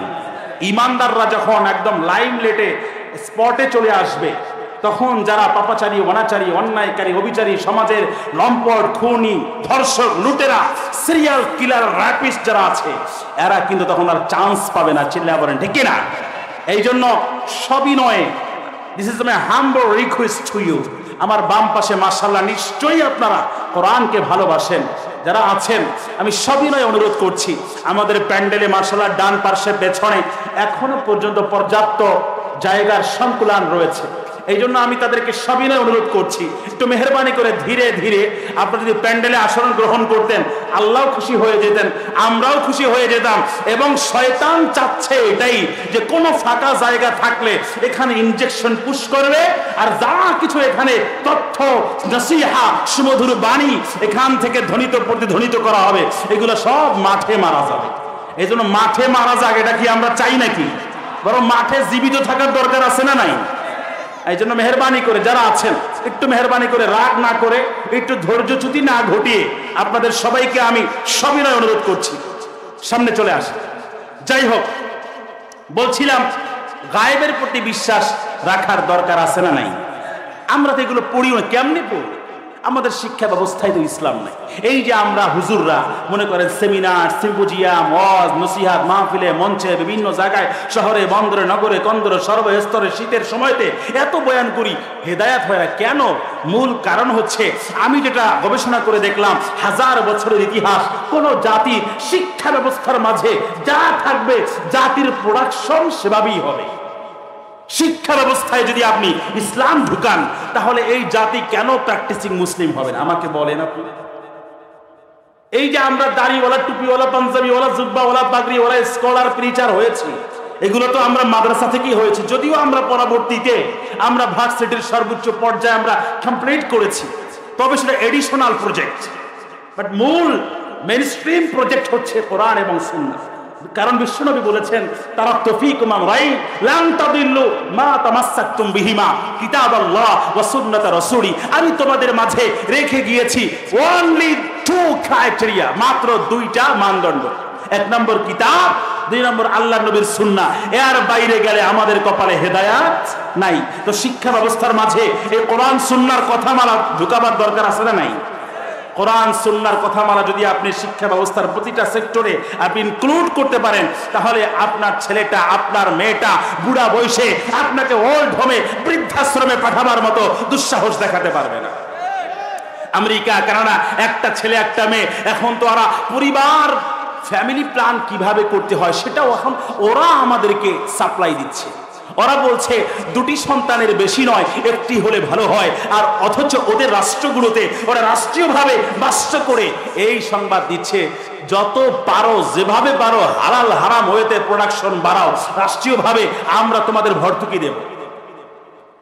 ইমানদাররা যখন একদম লাইমলাইটে স্পটে চলে আসবে, তখন যারা পাপাচারী, অনাচারী, অন্যায়কারী, অবিচারী, সমাজের লম্পট, খুনি, ধর্ষক, লুটেরা, সিরিয়াল কিলার, র্যাপিস্ট যারা আছে, এরা কিন্তু তখন আর চান্স পাবে না। চিল্লা বলেন ঠিক কিনা? এই জন্য সবিনয়ে, this is my humble request to you, আমার বাম পাশে মাশাআল্লাহ নিশ্চয়ই আপনারা কোরআনকে ভালোবাসেন যারা আছেন, আমি সবিনয়ে অনুরোধ করছি, আমাদের প্যান্ডেলে মাশাআল্লাহ ডান পার্শ্বে পেছনে এখনো পর্যন্ত পর্যাপ্ত জায়গার সংকুলান রয়েছে। এই জন্য আমি তাদেরকে সবিনয় অনুরোধ করছি, একটু মেহরবানি করে ধীরে ধীরে আপনারা যদি প্যান্ডেলে আসন গ্রহণ করতেন, আল্লাহ খুশি হয়ে যেতেন, আমরাও খুশি হয়ে যেতাম। এবং শয়তান চাচ্ছে এটাই যে কোনো ফাঁকা জায়গা থাকলে এখানে ইনজেকশন পুশ করবে, আর যা কিছু এখানে তথ্য, নসিহা, সুমধুর বাণী এখান থেকে ধ্বনিত প্রতিধ্বনিত করা হবে, এগুলো সব মাঠে মারা যাবে। এই জন্য মাঠে মারা যাক, এটা কি আমরা চাই নাকি? বরং মাঠে জীবিত থাকার দরকার আছে না নাই? এই জন্য মেহরবানি করে যারা আছেন একটু মেহরবানি করে রাগ না করে, একটু ধৈর্যচ্যুতি না ঘটিয়ে আপনাদের সবাইকে আমি সবিনয় অনুরোধ করছি সামনে চলে আসে। যাই হোক, বলছিলাম গায়েবের প্রতি বিশ্বাস রাখার দরকার আছে না নাই? আমরা তো এগুলো পড়িও না, কেমনে পড়ি? আমাদের শিক্ষা ব্যবস্থায় তো ইসলাম নাই। এই যে আমরা হুজুররা মনে করেন সেমিনার, সিম্পোজিয়াম, ওয়াজ, নসিহাত, মাহফিলে, মঞ্চে, বিভিন্ন জায়গায়, শহরে, বন্দরে, নগরে, কন্দরে, সর্বস্তরে শীতের সময়তে এত বয়ান করি, হেদায়াত হয় না কেন? মূল কারণ হচ্ছে, আমি যেটা গবেষণা করে দেখলাম, 1000 বছরের ইতিহাস, কোন জাতি শিক্ষা ব্যবস্থার মাঝে যা থাকবে জাতির প্রোডাকশন সেভাবেই হবে। শিক্ষা ব্যবস্থায় যদি আপনি ইসলাম ঢুকান, তাহলে এই জাতি কেন প্র্যাকটিসিং মুসলিম হবে না? আমাকে বলেন আপনি। এই যে আমরা দাড়িওয়ালা, টুপিওয়ালা, পাঞ্জাবিওয়ালা, জুব্বাওয়ালা, পাগড়িওয়ালা স্কলার, প্রিচার হয়েছি, এগুলো তো আমরা মাদ্রাসা থেকেই হয়েছে। যদিও আমরা পরবর্তীতে আমরা ভার্সিটির সর্বোচ্চ পর্যায়ে আমরা কমপ্লিট করেছি, তবে সেটা এডিশনাল প্রজেক্ট, বাট মূল মেইনস্ট্রিম প্রজেক্ট হচ্ছে কোরআন এবং সুন্নাহ। কারণ বিশ্বনবী বলেছেন, তারাকতু ফীকুম আমরাইন লান তাদিল্লু মা তামাসসাকতুম বিহিমা কিতাবাল্লাহ ওয়া সুন্নাত রাসূলি। আমি তোমাদের মাঝে রেখে গিয়েছি অনলি 2 ক্রাইটেরিয়া, মাত্র 2টা মানদণ্ড। এক নম্বর কিতাব, দুই নম্বর আল্লাহ নবীর সুন্নাহ। এর বাইরে গেলে আমাদের কপালে হেদায়াত নাই। তো শিক্ষা ব্যবস্থার মাঝে এই কোরআন সুন্নাহর কথামালা ঢুকাবার দরকার আছে না নাই? কোরআন সুন্নাহর কথামালা যদি আপনি শিক্ষা ব্যবস্থার প্রতিটা সেক্টরে আপনি ইনক্লুড করতে পারেন, তাহলে আপনার ছেলেটা, আপনার মেয়েটা বুড়া বয়সে আপনাকে ওল্ড হোমে, বৃদ্ধাশ্রমে পাঠাবার মতো দুঃসাহস দেখাতে পারবে না। আমেরিকা, কানাডা, একটা ছেলে একটা মেয়ে, এখন তো ওরা পরিবার ফ্যামিলি প্ল্যান কিভাবে করতে হয় সেটাও এখন ওরা আমাদেরকে সাপ্লাই দিচ্ছে। ওরা বলছে দুটি সন্তানের বেশি নয়, একটি হলে ভালো হয়। আর অথচ ওদের রাষ্ট্রগুলোতে ওরা রাষ্ট্রীয়ভাবে বাস্ত করে এই সংবাদ দিচ্ছে, যত পারো যেভাবে পারো হালাল হারাম ওয়েতে প্রোডাকশন বাড়াও, রাষ্ট্রীয়ভাবে আমরা তোমাদের ভর্তুকি দেব।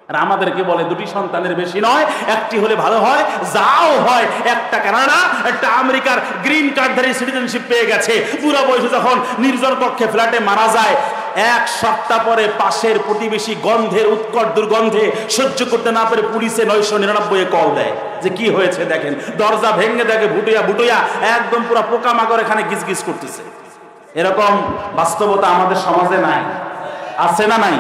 আর আমাদেরকে বলে দুটি সন্তানের বেশি নয়, একটি হলে ভালো হয়। যাও হয়, একটা কানাডা একটা আমেরিকার গ্রিন কার্ডধারী সিটিজেনশিপ পেয়ে গেছে, পুরো বয়সে যখন নির্জন কক্ষে ফ্ল্যাটে মারা যায়, এক সপ্তাহ পরে পাশের প্রতিবেশী গন্ধের উৎকট দুর্গন্ধে সহ্য করতে না পেরে পুলিশে 999 কল দেয় যে কি হয়েছে দেখেন। দরজা ভেঙে দেখে ভুটুয়া ভুটুয়া একদম পুরো পোকামাকড় এখানে গিজগিজ করতেছে। এরকম বাস্তবতা আমাদের সমাজে নাই, আছে না নাই?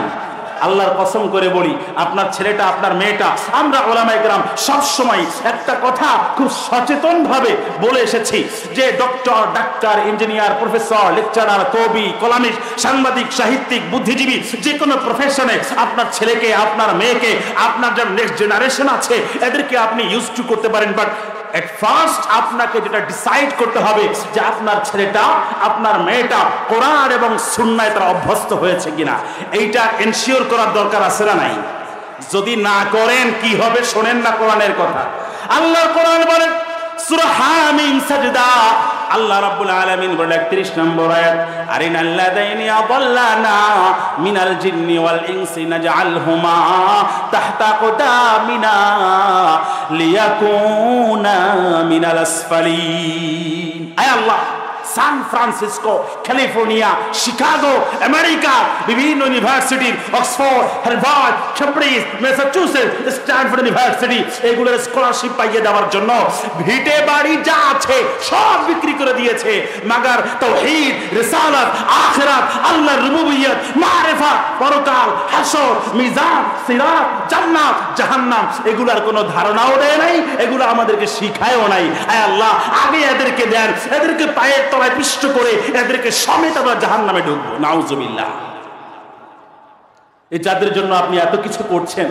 আল্লাহর কসম করে বলি, আপনার ছেলেটা, আপনার মেয়েটা, আমরা ওলামায়ে কেরাম সব সময় একটা কথা খুব সচেতন ভাবে বলে এসেছি যে doctor, doctor, engineer, professor, lecturer, কবি, কলামিস্ট, সাংবাদিক, সাহিত্যিক, বুদ্ধিজীবী, যে কোনো প্রফেশনে আপনার ছেলেকে, আপনার মেয়েকে, আপনার যে নেক্সট জেনারেশন আছে এদেরকে আপনি ইউজ টু করতে পারেন। বাট এট ফার্স্ট আপনাকে যেটা ডিসাইড করতে হবে যে আপনার ছেলেটা, আপনার মেয়েটা কোরআন এবং সুন্নাহয় তারা অভ্যস্ত হয়েছে কিনা, এইটা এনশিওর করার দরকার আছে না নাই? যদি না করেন কি হবে শোনেন না কোরআনের কথা। আল্লাহ কোরআন বলেন সূরা হামিম সাজদা, আল্লাহ রাব্বুল আলামিন বলেন 31 নম্বর আয়াত, আরিনাল্লাযাইনি আদাল্লানা মিনাল জিন্নি ওয়াল ইনসি নাজআলহুমা তাহতা কুদামিনা লিয়াকুনা মিনাল আসফালিন। আয় Allah, San Francisco, California, Chicago, America, বিভিন্ন university, Oxford, Harvard, Cambridge, Massachusetts, Stanford university, এগুলোর স্কলারশিপ পাইয়ে দেওয়ার জন্য ভিটে বাড়ি যা আছে সব বিক্রি করে দিয়েছে। মাগার তাওহীদ, রিসালাত, আখিরাত, আল্লাহর রুবুবিয়্যত, মারিফাত, পরকাল, হাসর, মিজান, সিরাত, জান্নাত, জাহান্নাম এগুলার কোনো ধারণাও দেয় নাই, এগুলো আমাদেরকে শিখায়ও নাই। আয় আল্লাহ, আগে এদেরকে দেন, এদেরকে পায়ের তলায় পিষ্ট করে এদেরকে সমেত আমরা জাহান্নামে ঢুকবো। নাউজুবিল্লাহ। এই যাদের জন্য আপনি এত কিছু করছেন,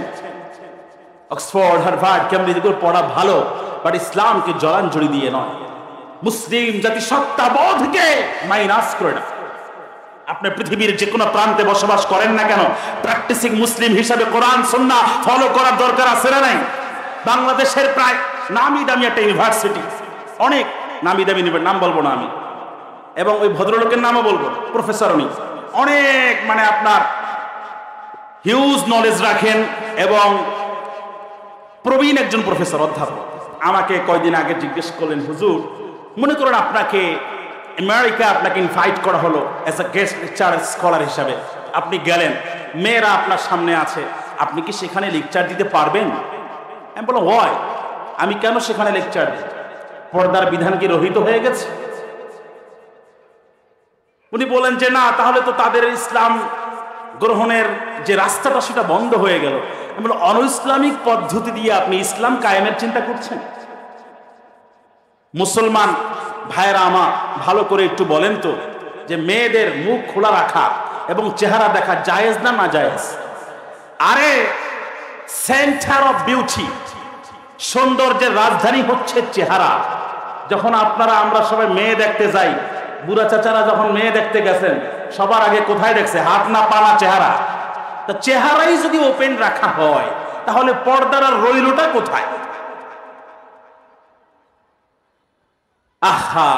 অক্সফোর্ড, হার্ভার্ড, কেমব্রিজ, এগুলো পড়া ভালো, বাট ইসলামকে জলাঞ্জলি দিয়ে নয়, মুসলিম জাতিসত্তাবোধকে মাইনাস করে না। আপনি পৃথিবীর যে কোনো প্রান্তে বসবাস করেন না কেন, প্র্যাকটিসিং মুসলিম হিসাবে কোরআন সুন্নাহ ফলো করার দরকার আছে না নাই? বাংলাদেশের প্রায় নামি দামি একটা ইউনিভার্সিটি, অনেক নামি দামি, নাম বলবো না আমি, এবং ওই ভদ্রলোকের নামও বলবো, প্রফেসর উনি অনেক মানে আপনার হিউজ নলেজ রাখেন এবং প্রবীণ একজন প্রফেসর, অধ্যাপক। আমাকে কয়দিন আগে জিজ্ঞেস করলেন, হুজুর মনে করুন আপনাকে আমেরিকা আপনাকে ইনভাইট করা হলো as a guest lecture scholar হিসাবে, আপনি গেলেন, মেয়েরা আপনার সামনে আছে, আপনি কি সেখানে লেকচার দিতে পারবেন? আমি বললাম হয়, আমি কেন সেখানে লেকচার দিই? পর্দার বিধান কি রহিত হয়ে গেছে? উনি বলেন যে না, তাহলে তো তাদের ইসলাম গ্রহণের যে রাস্তাটা সেটা বন্ধ হয়ে গেল। আমি বললাম অন ইসলামিক পদ্ধতি দিয়ে আপনি ইসলাম কায়েমের চিন্তা করছেন? মুসলমান ভাইরা আমার, ভালো করে একটু বলেন তো যে মেয়েদের মুখ খোলা রাখা এবং চেহারা দেখা জায়েজ না না জায়েজ? আরে সেন্টার অফ বিউটি, সৌন্দর্যের রাজধানী হচ্ছে চেহারা। যখন আমরা সবাই মেয়ে দেখতে যাই, বুড়া চাচারা যখন মেয়ে দেখতে গেছেন সবার আগে কোথায় দেখছে? হাত না পা না চেহারা? তা চেহারাই যদি ওপেন রাখা হয় তাহলে পর্দার আর রইলটা কোথায়? আহা,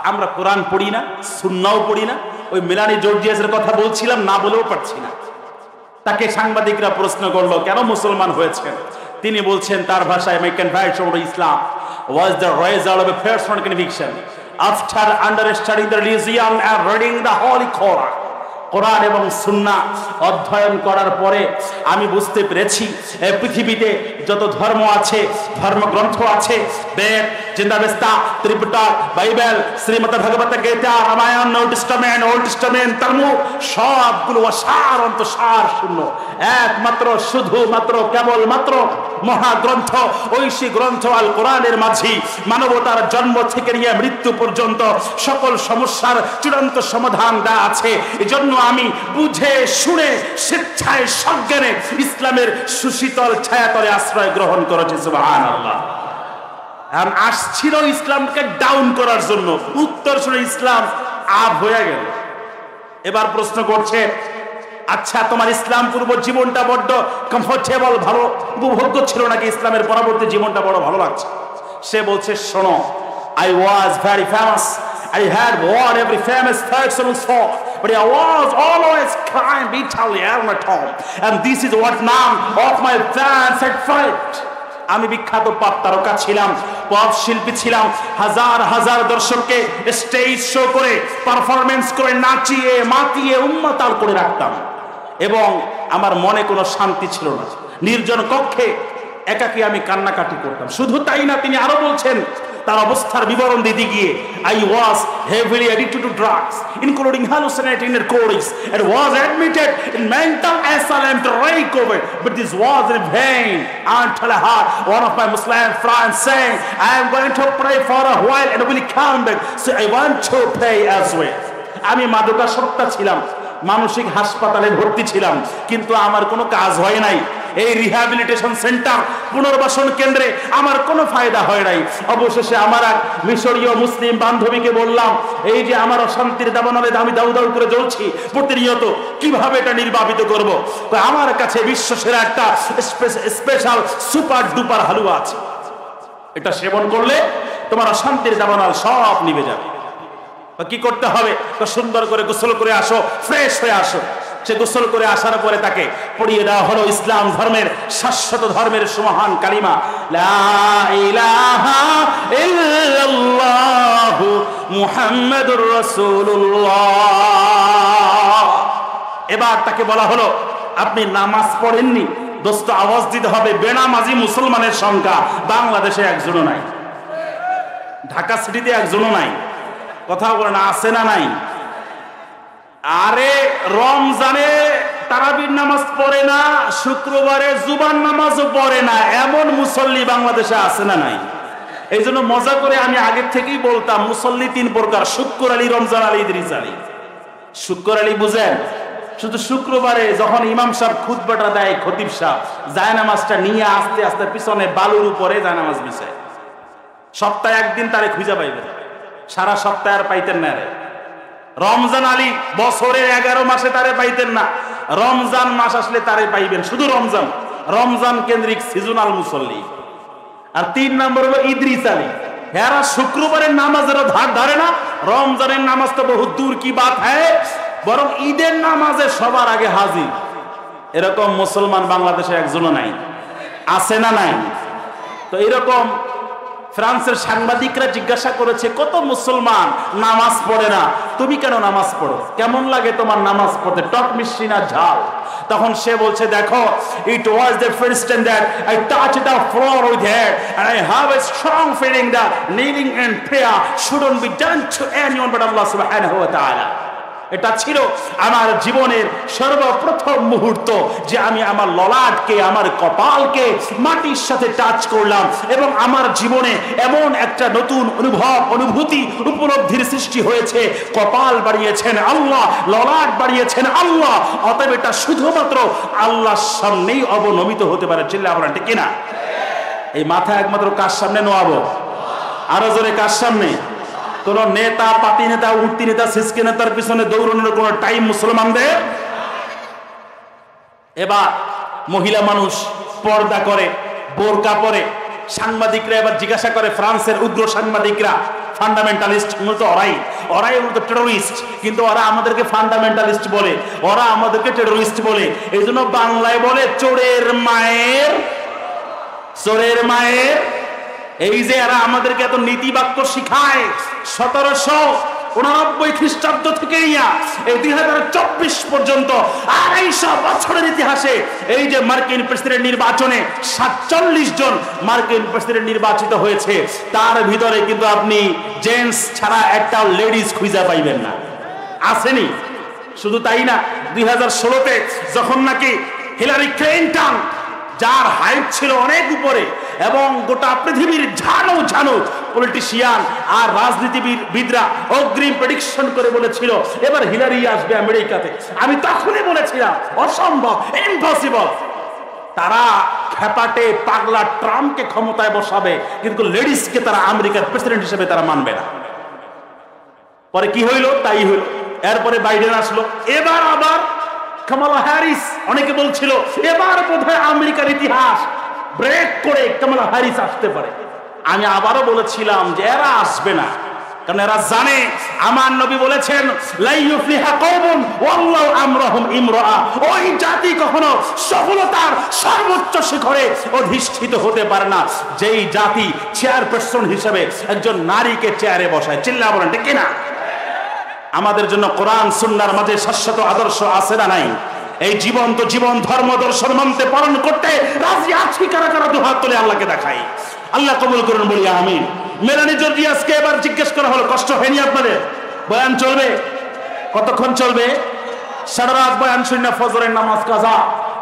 আমরা কোরআন পড়ি না, সুন্নাহও পড়ি না। ওই মেলানি জর্জিয়াসের কথা বলছিলাম, না বলেও পারছি না। তাকে সাংবাদিকরা প্রশ্ন করলো কেন মুসলমান হয়েছেন? তিনি বলছেন তার ভাষায়, my conversion to Islam was the result of a personal conviction after understudying the religion and reading the Holy Quran. কোরআন এবং সুন্নাহ অধ্যয়ন করার পরে আমি বুঝতে পেরেছি পৃথিবীতে যত ধর্ম আছে, ধর্মগ্রন্থ আছে, Veda, Zendavesta, Tripitaka, Bible, Shrimad Bhagavad Gita, Ramayana, New Testament, Old Testament, Talmud, সবগুলো অসার অন্তঃসার শূন্য। একমাত্র শুধুমাত্র কেবলমাত্র মহাগ্রন্থ, ঐশী গ্রন্থ আল কোরআনের মাঝি মানবতার জন্ম থেকে নিয়ে মৃত্যু পর্যন্ত সকল সমস্যার চূড়ান্ত সমাধান দেওয়া আছে। এজন্য আমি বুঝে শুনে স্বেচ্ছায় সজ্ঞানে ইসলামের সুশীতল ছায়াতলে আশ্রয় গ্রহণ করেছি। সুবহানাল্লাহ। আসছিল ইসলামকে ডাউন করার জন্য, উত্তর শুনে ইসলাম আপ হয়ে গেল। এবার প্রশ্ন করছে, আচ্ছা তোমার ইসলাম পূর্ব জীবনটা বড্ড কমফোর্টেবল, ভালো উপভোগ্য ছিল নাকি ইসলামের পরবর্তী জীবনটা বড় ভালো লাগছে? সে বলছে, শোনো, I was very famous. I had won every famous person for, but I was always crying bitterly at home. And this is what none of my fans had felt. আমি বিখ্যাত পপ তারকা ছিলাম, পপ শিল্পী ছিলাম, হাজার হাজার দর্শককে স্টেজ শো করে পারফরমেন্স করে নাচিয়ে মাতিয়ে উন্মাতাল করে রাখতাম, এবং আমার মনে কোনো শান্তি ছিল না। নির্জন কক্ষে একাকী আমি কান্নাকাটি করতাম। শুধু তাই না, তিনি আরো বলছেন তার অবস্থার বিবরণ দিতে গিয়ে, I was heavily addicted to drugs, including hallucinating narcotics, and was admitted in mental asylum to recover, but this was in vain until I heard one of my Muslim friends saying, I am going to pray for a while and will come back, so I want to pray as well. আমি মাদকাসক্তা ছিলাম, মানসিক হাসপাতালে ভর্তি ছিলাম, কিন্তু আমার কোনো কাজ হয় নাই। এই রিহ্যাবিলিটেশন সেন্টার, পুনর্বাসন কেন্দ্রে আমার কোনো ফায়দা হয় নাই। অবশেষে আমার এক মিশরীয় মুসলিম বান্ধবীকে বললাম, এই যে আমার অশান্তির দাবানলে আমি দাউ দাউ করে জ্বলছি প্রতিনিয়ত, কিভাবে এটা নির্বাপিত করব? তো আমার কাছে বিশ্বসেরা একটা স্পেশাল সুপার ডুপার হালুয়া আছে, এটা সেবন করলে তোমার অশান্তির দাবানল সব নিভে যাবে। কি করতে হবে? তো সুন্দর করে গোসল করে আসো, ফ্রেশ হয়ে আসো। সে গোসল করে আসার পরে তাকে পড়িয়ে দেওয়া হলো ইসলাম ধর্মের শাশ্বত ধর্মের সুমহান কালিমা, লা ইলাহা ইল্লাল্লাহু মুহাম্মাদুর রাসূলুল্লাহ। এবার তাকে বলা হলো, আপনি নামাজ পড়েননি? দোস্ত, আওয়াজ দিতে হবে, বেনামাজি মুসলমানের সংখ্যা বাংলাদেশে একজনও নাই, ঢাকা সিটিতে একজনও নাই। কথা বলেন, আছে না নাই? আরে রমজানে তারাবির নামাজ পড়ে না, শুক্রবারে জুবান নামাজও পড়ে না, এমন মুসল্লি বাংলাদেশে আছে না নাই? এই জন্য মজা করে আমি আগের থেকেই বলতাম, মুসল্লি তিন প্রকার: শুক্র আলী, রমজান আলী, ইদ্রিস আলী। শুক্র আলী বুঝেন? শুধু শুক্রবারে যখন ইমাম সাহেব খুতবাটা দেয়, খতিব সাহেব জায়নামাজটা নিয়ে আস্তে আস্তে পিছনে বালুর উপরে জায়নামাজ বিছায়, সপ্তাহে একদিন তারে খুঁজে পাইবেন, সারা সপ্তাহে আর পাইতেন না। রে রমজান আলী বছরের 11 মাসে তারে পাইতেন না, রমজান মাস আসলে তারে পাইবেন, শুধু রমজান, রমজান কেন্দ্রিক সিজনাল মুসল্লি। আর 3 নম্বর হলো ইদ্রিস আলী, এরা শুক্রবারের নামাজেরও ধার ধারে না, রমজানের নামাজ তো বহু দূর কি বাত হ্যায়, বরং ঈদের নামাজে সবার আগে হাজির। এরকম মুসলমান বাংলাদেশে একজনও নাই, আছে না নাই? তো এরকম ফ্রান্সের সাংবাদিকরা জিজ্ঞাসা করেছে, কত মুসলমান নামাজ পড়ে না, তুমি কেন নামাজ পড়ো? কেমন লাগে তোমার নামাজ পড়তে, টক মিষ্টি না ঝাল? তখন সে বলছে, দেখো, it was the first time that I touched the floor with head and I have a strong feeling that kneeling and prayer shouldn't be done to anyone but Allah subhanahu wa ta'ala. এটা ছিল আমার জীবনের সর্বপ্রথম মুহূর্ত যে আমি আমার ললাটকে, আমার কপালকে মাটির সাথে টাচ করলাম, এবং আমার জীবনে এমন একটা নতুন অনুভূতি উপলব্ধির সৃষ্টি হয়েছে। কপাল বাড়িয়েছেন আল্লাহ, ললাট বাড়িয়েছেন আল্লাহ, অতএব এটা শুধুমাত্র আল্লাহর সামনেই অবনমিত হতে পারে। চিল্লা আপনার ঠিক কিনা? এই মাথা একমাত্র কার সামনে নোয়াবো? আরো জোরে, কার সামনে? কোন নেতা, পাতি নেতা, উঠতি নেতা, সিসকে নেতার পিছনে দৌড়ানোর কোন টাইম মুসলমানদের। এবার মহিলা মানুষ পর্দা করে, বোরকা পরে, সাংবাদিকরা এবার জিজ্ঞাসা করে, ফ্রান্সের উগ্র সাংবাদিকরা, ফান্ডামেন্টালিস্ট মূলত ওরাই মূলত টেরোরিস্ট, কিন্তু ওরা আমাদেরকে ফান্ডামেন্টালিস্ট বলে, ওরা আমাদেরকে টেরোরিস্ট বলে। এই জন্য বাংলায় বলে চোরের মায়ের, চোরের মায়ের। এই যে এরা আমাদেরকে এত নীতি বাক্য শিখায়, 1989 খ্রিস্টাব্দ থেকে এই 2024 পর্যন্ত 250 বছরের ইতিহাসে এই যে মার্কিন প্রেসিডেন্ট নির্বাচনে 47 জন মার্কিন প্রেসিডেন্ট নির্বাচিত হয়েছে, তার ভিতরে কিন্তু আপনি জেন্টস ছাড়া একটা লেডিস খুঁজে পাইবেন না। আসেনি? শুধু তাই না, 2016-তে যখন নাকি হিলারি ক্লিনটন, যার হাইট ছিল অনেক উপরে এবং গোটা পৃথিবীর ঝানু ঝানু পলিটিশিয়ান আর রাজনীতিবিদরা অগ্রিম প্রেডিকশন করে বলেছিল এবার হিলারি আসবে আমেরিকাতে, আমি তখনই বলেছিলাম অসম্ভব, ইম্পসিবল। তারা খেপাটে পাগলা ট্রাম্পকে ক্ষমতায় বসাবে, কিন্তু লেডিসকে তারা আমেরিকার প্রেসিডেন্ট হিসেবে তারা মানবে না। পরে কি হইল? তাই হইল। এরপরে বাইডেন আসলো, এবার আবার কামালা হ্যারিস। অনেকে বলছিল এবার বোধহয় আমেরিকার ইতিহাস ব্রেক করে কামালা হ্যারিস আসতে পারে। আমি আবারও বলেছিলাম যে এরা আসবে না, কারণ এরা জানে আমার নবী বলেছেন লা ইউফলিহা কওমুন ওয়াল্লাহু আমরুহুম ইমরাআ, ওই জাতি কখনো সফলতার সর্বোচ্চ শিখরে অধিষ্ঠিত হতে পারে না যেই জাতি চেয়ারপারসন হিসেবে একজন নারীকে চেয়ারে বসায়। চিল্লা বলেন ঠিক কিনা? আমাদের জন্য কোরআন সুন্নাহর মাঝে শাশ্বত আদর্শ আছে না নাই? এই জীবন্ত জীবন ধর্ম দর্শন মানতে পালন করতে রাজি আছি কারা কারা? দুহাত তুলে আল্লাহকে দেখাই। আল্লাহ কবুল করুন, বলি আমিন। মেলানি জর্জিয়াসকে এবার জিজ্ঞেস করা হলো, কষ্ট হয়নি আপনাদের? বয়ান চলবে কতক্ষণ? চলবে সারা রাত বয়ান শুনে ফজরের নামাজ কাজা।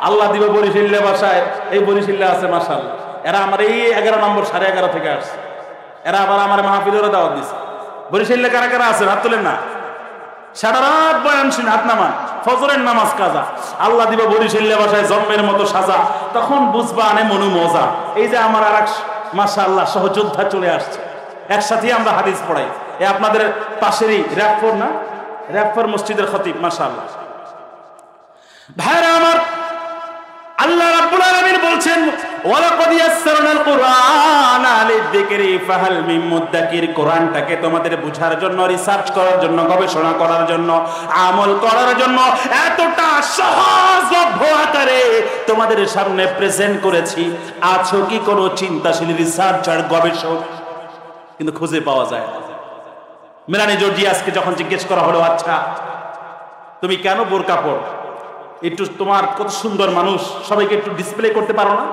আল্লাহ দিবে বরিশাল্লা বাসায়, এই বরিশাল্লা আছে মাশাআল্লাহ। এরা আমার এই 11 নম্বর 11:30 থেকে আসছে, এরা আবার আমার মাহফিলেরও দাওয়াত দিছে। বরিশাল্লা কারা কারা আছে? হাত তোলেন না। সারা রাত বয়ান শুনে হাত নামান, ফজরের নামাজ কাজা। আল্লাহ দিবে বরিশাল্লা বাসায় জন্মের মতো সাজা, তখন বুঝবা আনে মনু মজা। এই যে আমার আর এক মাশাআল্লাহ সহযোদ্ধা চলে আসছে, একসাথেই আমরা হাদিস পড়াই। এ আপনাদের পাশেরই র‍্যাপফোর না, র‍্যাপফোর মসজিদের খতিব মাশাআল্লাহ। ভাইরা আমার, আল্লাহ রাব্বুল আলামিন বলছেন ওয়ালাকাদ ইয়াসসারনাল কুরআনা লিযিকরি ফাহাল মিন মুদ্দাকির। কোরআনটাকে তোমাদের বুঝার জন্য, রিসার্চ করার জন্য, গবেষণা করার জন্য, আমল করার জন্য এতটা সহজলভ্য আকারে তোমাদের সামনে প্রেজেন্ট করেছি। আছো কি কোনো চিন্তাশীল রিসার্চার, গবেষক? কিন্তু খুঁজে পাওয়া যায় না। মেলানি জর্জিয়াসকে যখন জিজ্ঞেস করা হলো, আচ্ছা তুমি কেন বোরকা পরো? একটু তোমার কত সুন্দর মানুষ, সবাইকে একটু ডিসপ্লে করতে পারো না?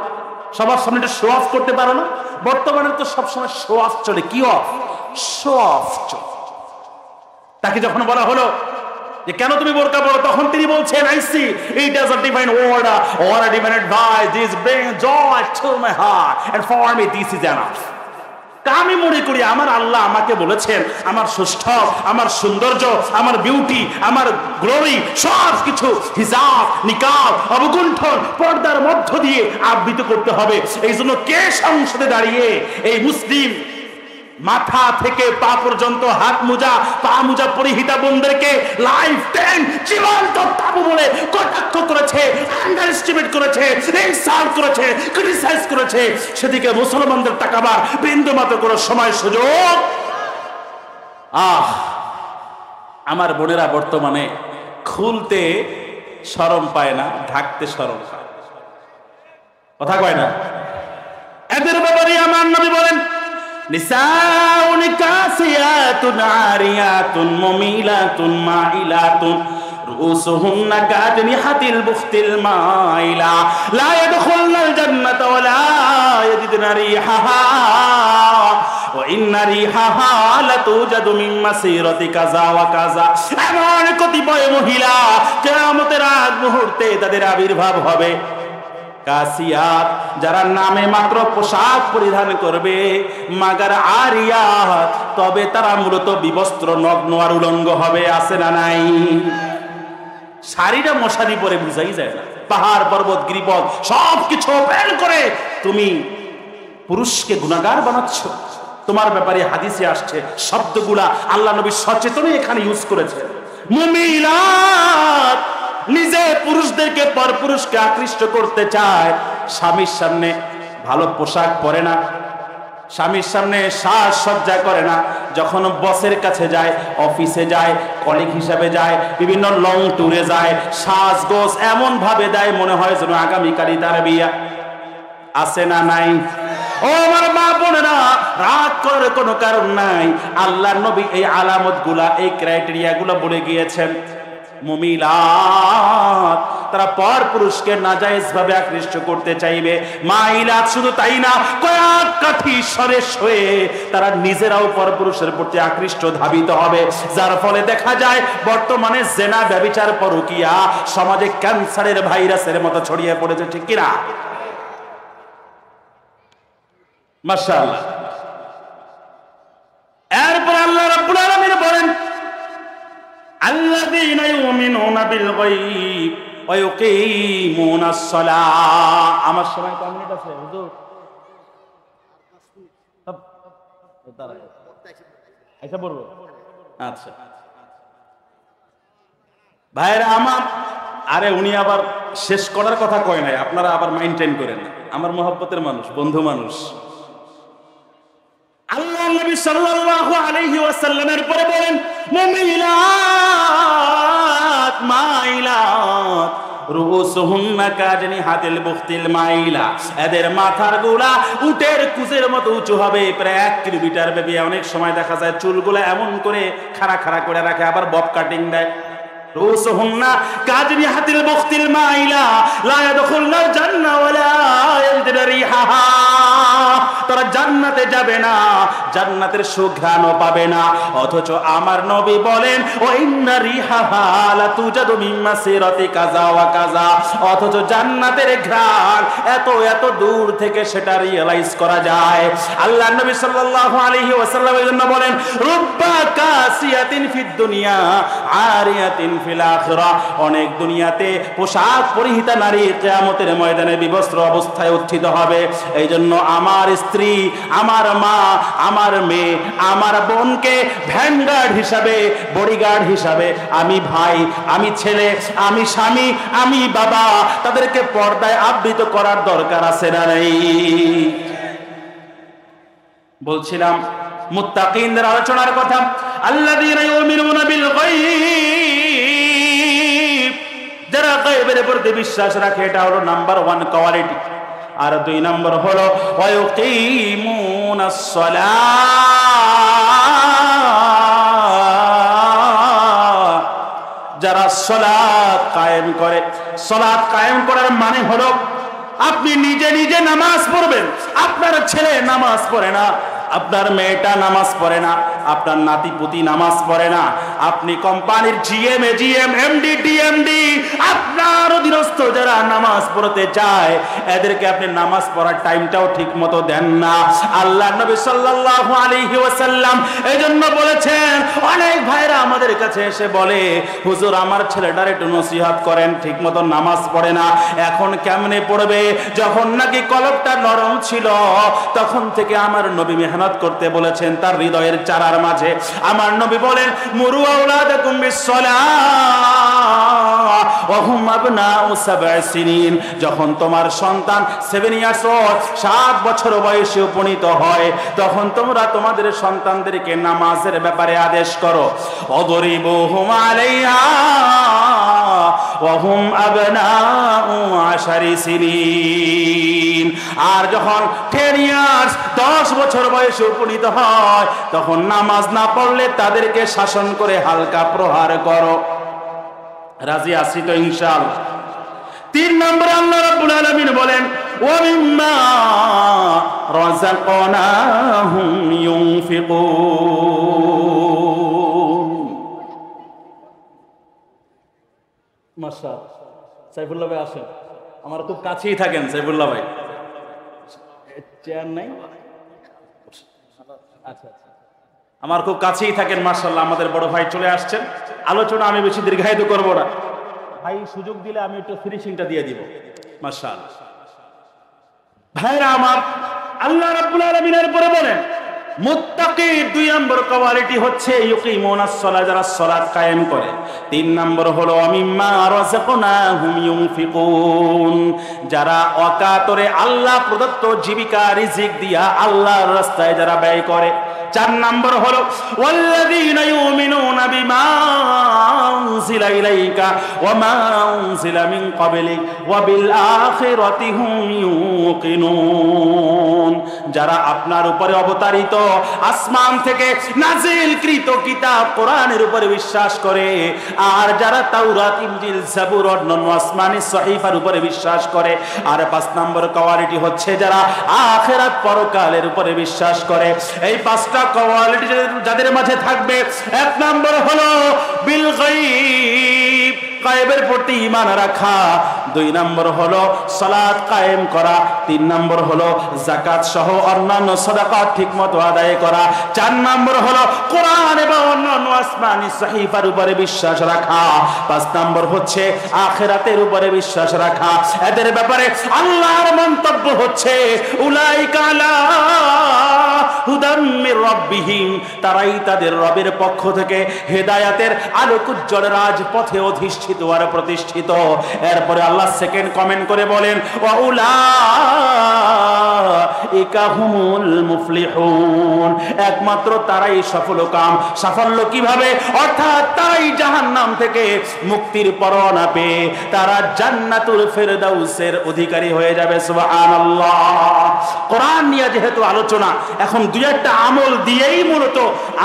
সবার সামনে একটু শো অফ করতে পারো না? বর্তমানে তো সবসময় শো অফ চলে। কি অফ? শো অফ চলে। তাকে যখন বলা হলো যে কেন তুমি বোরকা পরো, তখন তিনি বলছেন I see it as a divine order or a divine advice. This brings joy to my heart and for me this is enough. আমি মনে করি আমার আল্লাহ আমাকে বলেছেন আমার সুষ্ঠ, আমার সৌন্দর্য, আমার বিউটি, আমার গ্লোরি সব কিছু হিজাব, নিকাব, অবগুণ্ঠন, পর্দার মধ্য দিয়ে আবৃত করতে হবে। এই জন্য কে সংসদে দাঁড়িয়ে এই মুসলিম মাথা থেকে পা পর্যন্ত হাত মোজা, পা মোজা পরিহিতা বোনদেরকে লাইফ টাইম জীবন্ত তাবু বলে কটাক্ষ করেছে, আন্ডারএস্টিমেট করেছে, ইনসাল্ট করেছে, ক্রিটিসাইজ করেছে, সেদিকে মুসলমানদের তাকাবার বিন্দু মাত্র কোনো সময় সুযোগ। আমার বোনেরা বর্তমানে খুলতে শরম পায় না, ঢাকতে শরম পায়, কথা কয় না। এদের ব্যাপারে আমার নবী বলেন নিসাউন কাসিয়াতুন আরিয়াতুন মুমিলাতুন মাইলাতুন রুসুহুন্না কাজনিহাতিল বুখতিল মাইলা লা ইয়াদখুলনাল জান্নাতা ওয়া লা ইয়াজিদুনা রিহাহা ওয়া ইন্না রিহাহা লাতুজাদু মিন মাসিরাতি কাযা ওয়া কাযা। এমন কতিপয় মহিলা কিয়ামতের আগ মুহূর্তে তাদের আবির্ভাব হবে, কাসিয়াত যারা নামে মাত্র পোশাক পরিধান করবে, মাগার আরিয়াত তবে তারা মূলত বিবস্ত্র, নগ্ন আর উলঙ্গ হবে। আছে না নাই? শাড়িটা মশারি পরে বুঝাই যায় না। পাহাড় পর্বত গিরিপথ সবকিছু ওপেন করে তুমি পুরুষকে গুনাহগার বানাচ্ছ। তোমার ব্যাপারে হাদিসে আসছে শব্দগুলা আল্লাহ নবী সচেতনই এখানে ইউজ করেছে। মুমিলাত নিজে পুরুষদেরকে পরপুরুষকে আকৃষ্ট করতে চায়, স্বামীর সামনে ভালো পোশাক পরে না, স্বামীর সামনে সাজসজ্জা করে না, যখন বসের কাছে যায়, অফিসে যায়, কলিগ হিসাবে যায়, বিভিন্ন লং ট্যুরে যায়, সাজগোজ এমন ভাবে দেয় মনে হয় যেন আগামীকালই তার বিয়া। আছে না নাই? ও আমার মা বোনেরা, রাগ করার কোনো কারণ নাই। আল্লাহর নবী এই আলামতগুলা, এই ক্রাইটেরিয়াগুলো বলে গিয়েছেন। মুমিলাত, তারা পর পুরুষকে নাজায়েজ ভাবে আকৃষ্ট করতে চাইবে। মাইলাত, শুধু তাই না, কয়েক কাঠি সরেস হয়ে তারা নিজেরাও পর পুরুষের প্রতি আকৃষ্ট ধাবিত হবে। যার ফলে দেখা যায় বর্তমানে জেনা, ব্যভিচার, পরকীয়া সমাজে ক্যান্সারের ভাইরাসের মতো ছড়িয়ে পড়েছে, ঠিক কিনা? মাশাআল্লাহ। এরপর আল্লাহ রাব্বুল আলামিন বলেন, আল্লাযীনা ইউমিনুনা বিল গায়ব ওয়া ইউকিমুনাস সালাহ। আমার সময় কয় মিনিট আছে হুজুর? আচ্ছা বলবো। আচ্ছা ভাইরা আমার, আরে উনি আবার শেষ করার কথা কয় নাই, আপনারা আবার মেইনটেইন করেন না। আমার মহব্বতের মানুষ, বন্ধু মানুষ। আল্লাহ নবী সাল্লাল্লাহু আলাইহি ওয়াসাল্লামের পরে বলেন, মুমিলাত মাইলাত রুসুহুন্না কাজনি হাতিল বুখতিল মাইলা। এদের মাথার গোলা উটের কুজের মতো উঁচু হবে, প্রায় 1 কিলোমিটার ব্যাপী। অনেক সময় দেখা যায় চুলগুলা এমন করে খাড়া খাড়া করে রাখে, আবার বব কাটিং দেয়। রুসুহুন্না কাজনি হাতিল বুখতিল মাইলা লা ইয়াদখুলুল জান্নাহ ওয়া লা ইয়াজিদু রিহাহা। তারা জান্নাতে যাবে না, জান্নাতের সুঘ্রাণও পাবে না। অথচ আমার নবী বলেন, ওয়া ইন্না রিহাহা লা তুজাদু মিন মাসিরাতি কাযা ওয়া কাযা। অথচ জান্নাতের ঘ্রাণ এত এত দূর থেকে সেটা রিয়ালাইজ করা যায়। আল্লাহর নবী সাল্লাল্লাহু আলাইহি ওয়াসাল্লাম এর জন্য বলেন, রুব্বা কাসিয়াতিন ফিদ দুনিয়া আরিয়াতিন ফিল আখিরাহ। অনেক দুনিয়াতে পোশাক পরিহিতা নারী কিয়ামতের ময়দানে বিবস্ত্র অবস্থায় উত্থিত হবে। এই জন্য আমার স্ত্রী, আমার মা, আমার মেয়ে, আমার বোনকে ভ্যানগার্ড হিসাবে, বডিগার্ড হিসাবে, আমি ভাই, আমি ছেলে, আমি স্বামী, আমি বাবা, তাদেরকে পর্দায় আবৃত করার দরকার আছে না নেই? বলছিলাম মুত্তাকিনদের আলোচনার কথা। আল্লাযীনা ইউমিনুনা বিল গায়ব, যারা গায়বের প্রতি বিশ্বাস রাখে, এটা হলো নাম্বার 1 কোয়ালিটি। আর 2 নম্বর হলো ওয়া ইউকিমুনাস সালাহ, যারা সালাত কায়েম করে। সালাত কায়েম করার মানে হলো আপনি নিজে নিজে নামাজ পড়বেন। আপনার ছেলে নামাজ পড়ে না, আপনার মেয়েটা নামাজ পড়ে না, আপনার নাতিপুতি নামাজ পড়ে না, আপনি কোম্পানির জিএম, এমডি, ডিএমডি, আপনার অধীনস্থ যারা নামাজ পড়তে চায়, এদেরকে আপনি নামাজ পড়ার টাইমটাও ঠিক মতো দেন না। আল্লাহ নবী সাল্লাল্লাহু আলাইহি ওয়াসাল্লাম এজন্য বলেছেন, অনেক ভাইরা আমাদের কাছে এসে বলে, হুজুর আমার ছেলেটার একটু নসিহত করেন, ঠিক মতো নামাজ পড়ে না। এখন কেমনে পড়বে? যখন নাকি কলবটা নরম ছিল, তখন থেকে আমার নবী মেহনত করতে বলেছেন তার হৃদয়ের চারার মাঝে। আমার নবী বলেন, মুরু আওলাদাকুম বিসসালাহ ওয়া হুম আবনাউ 7 সিনিন। যখন তোমার সন্তান 7 ইয়ার্স ওল্ড, 7 বছর বয়সে উপনীত হয়, তখন তোমরা তোমাদের সন্তানদেরকে নামাজের ব্যাপারে আদেশ করো। অদরিবুহুম আলাইহা ওয়া হুম আবনাউ 10 সিনিন। আর যখন 10 ইয়ার্স, 10 বছর বয়সে উপনীত হয়, তখন নামাজ না পড়লে তাদেরকে শাসন করে হালকা প্রহার করো। রাজি আছি তো ইনশাআল্লাহ? 3 নম্বরে আল্লাহ রাব্বুল আলামিন বলেন, ওয়া মিম্মা রাযাকনাহুম ইউনফিকুন। মাশাআল্লাহ। সাইফুল্লাহ ভাই আসেন, আমার খুব কাছেই থাকেন সাইফুল্লাহ ভাই। চেয়ার নাই? আচ্ছা, আমার খুব কাছেই থাকেন মাশাআল্লাহ। আমাদের বড় ভাই চলে আসছেন। আলোচনা আমি বেশি দীর্ঘায়িত করব না, ভাই সুযোগ দিলে আমি একটু ফিনিশিংটা দিয়ে দিব মাশাআল্লাহ। ভাইরা আমার, আল্লাহ রাব্বুল আলামিনের পরে বলেন, মুত্তাকির 2 নম্বর কোয়ালিটি হচ্ছে ইউকিমুনাস সালাহ, যারা সালাত কায়েম করে। 3 নম্বর হলো মিম্মা রাযাকনাহুম ইউনফিকুন, যারা অকাতরে আল্লাহ প্রদত্ত জীবিকা রিজিক দিয়া আল্লাহর রাস্তায় যারা ব্যয় করে। 4 নম্বর হলো ওয়াল্লাযীনা ইউমিনুনা বিমা উনজিলা ইলাইকা ওয়া মা উনজিলা মিন ক্বাবলিক ওয়া বিল আখিরাতি হুম ইউকিনুন। যারা আপনার উপরে অবতারিত আসমান থেকে নাজিলকৃত কিতাব কোরআনের উপরে বিশ্বাস করে, আর যারা তাওরাত, ইনজিল, জাবুর, অন্যান্য আসমানি সহিফার উপরে বিশ্বাস করে। আর 5 নম্বর কোয়ালিটি হচ্ছে যারা আখিরাত পরকালের উপরে বিশ্বাস করে। এই 5টা কোয়ালিটি যাদের মাঝে থাকবে, 1 নম্বর হলো বিল গায়ব, গায়বের প্রতি ঈমান রাখা। 2 নম্বর হলো সালাত কায়েম করা। 3 নম্বর হলো যাকাত সহ অন্যান্য সাদাকা ঠিকমতো আদায় করা। 4 নম্বর হলো কোরআন এবং অন্যান্য আসমানি সহিফার উপরে বিশ্বাস রাখা। 5 নম্বর হচ্ছে আখিরাতের উপরে বিশ্বাস রাখা। এদের ব্যাপারে আল্লাহর মন্তব্য হচ্ছে উলাইকা আলা হুদাম মির রাব্বিহিম, তারাই তাদের রবের পক্ষ থেকে হেদায়েতের আলোকোজ্জ্বল রাজপথে অধিষ্ঠিত আর প্রতিষ্ঠিত। এরপরে আল্লাহ সেকেন্ড কমেন্ট করে বলেন ওয়া উলাইকা হুমুল মুফলিহুন, একমাত্র তারাই সফলকাম। সাফল্য কিভাবে? অর্থাৎ তারাই জাহান্নাম থেকে মুক্তির পরোয়ানা পেয়ে তারা জান্নাতুল ফেরদাউসের অধিকারী হয়ে যাবে। সুবহানাল্লাহ। কোরআন নিয়ে যেহেতু আলোচনা, এখন 2-1টা আমল দিয়েই মূলত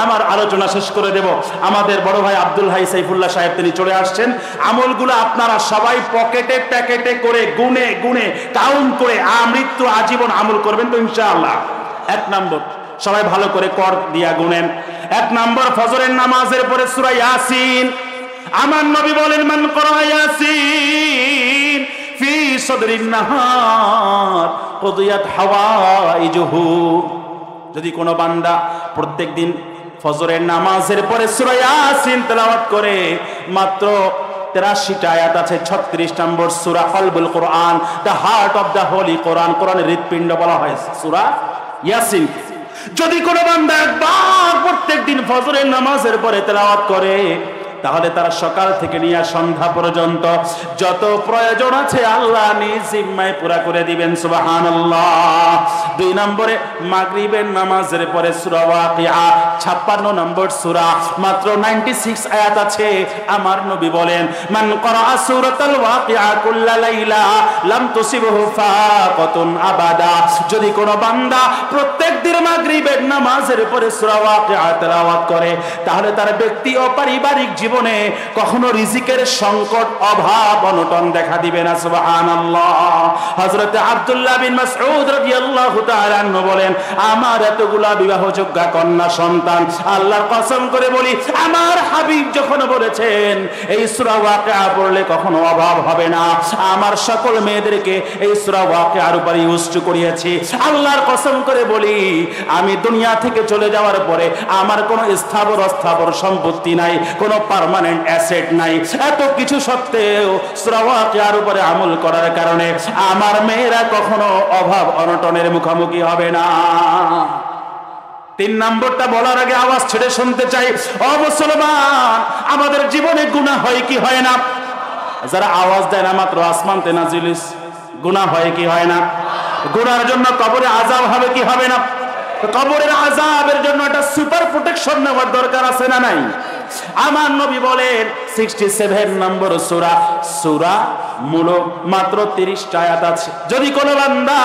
আমার আলোচনা শেষ করে দেব। আমাদের বড় ভাই আব্দুল হাই সাইফুল্লাহ সাহেব তিনি চলে আসছেন। আমলগুলো আপনারা সবাই পকেটে প্যাকেটে করে গুনে গুনে কাউন্ট করে আমৃত্যু আজীবন আমল করবেন তো ইনশাআল্লাহ। 1 নম্বর, সবাই ভালো করে কর দিয়া গুনেন। 1 নম্বর, ফজরের নামাজের পরে সূরা ইয়াসিন। আমার নবী বলেন মান করা ইয়াসিন ফি সদরিন নাহার কুদিয়াত হাওয়াইজুহু, যদি কোনো বান্দা প্রত্যেকদিন ফজরের নামাজের পরে সূরা ইয়াসিন তেলাওয়াত করে, মাত্র 83টা আয়াত আছে। 36 নম্বর সূরা কলবুল Quran, the heart of the holy Quran, কোরআনের হৃৎপিণ্ড বলা হয় সূরা ইয়াসিন। যদি কোনো বান্দা একবার প্রত্যেকদিন ফজরের নামাজের পরে তেলাওয়াত করে, তাহলে তারা সকাল থেকে নিয়ে সন্ধ্যা পর্যন্ত যত প্রয়োজন আছে আল্লাহ নিজ জিম্মায় পুরা করে দিবেন। সুবহানাল্লাহ। 2 নম্বরে মাগরিবের নামাজের পরে সূরা ওয়াকিয়া, 56 নম্বর সূরা, মাত্র 96 আয়াত আছে। আমার নবী বলেন মান করা সূরাতুল ওয়াকিয়া কুল্লা লাইলা লাম তুসিবহু ফাকাতুন আবাদা, যদি কোনো বান্দা প্রত্যেকদিন মাগরিবের নামাজের পরে সূরা ওয়াকিয়া তেলাওয়াত করে, তাহলে তার ব্যক্তি ও পারিবারিক জীবনে কখনো রিজিকের সংকট, অভাব, অনটন দেখা দিবে না। সুবহানাল্লাহ। হযরত আব্দুল্লাহ বিন মাসউদ রাদিয়াল্লাহু তাআলা আনহু বলেন আমার এতগুলা বিবাহযোগ্য কন্যা সন্তান, আল্লাহর কসম করে বলি আমার হাবিব যখন বলেছেন এই সূরা ওয়াকিয়া পড়লে কখনো অভাব হবে না, আমার সকল মেয়েদেরকে এই সূরা ওয়াকিয়ার উপর ইউজ করিয়েছি। আল্লাহর কসম করে বলি আমি দুনিয়া থেকে চলে যাওয়ার পরে আমার কোনো স্থাবর অস্থাবর সম্পত্তি নাই, কোনো পার্মানেন্ট অ্যাসেট নাই, এত কিছু সত্ত্বেও সূরা ওয়াকিয়ার উপরে আমল করার কারণে আমার মেয়েরা কখনো অভাব অনটনের মুখোমুখি হবে না। 3 নম্বরটা বলার আগে আওয়াজ ছেড়ে শুনতে চাই, ও মুসলমান, আমাদের জীবনে গুনাহ হয় কি হয় না? যারা আওয়াজ দেয় না মাত্র আসমানতে নাজিল, গুনাহ হয় কি হয় না? গুনার জন্য কবরে আযাব হবে কি হবে না? কবরের আযাবের জন্য একটা সুপার প্রোটেকশন নেওয়ার দরকার আছে না নাই? আমার নবী বলেন 67 নম্বর সূরা, সূরা মুলক, মাত্র 30টা আয়াত আছে। যদি কোনো বান্দা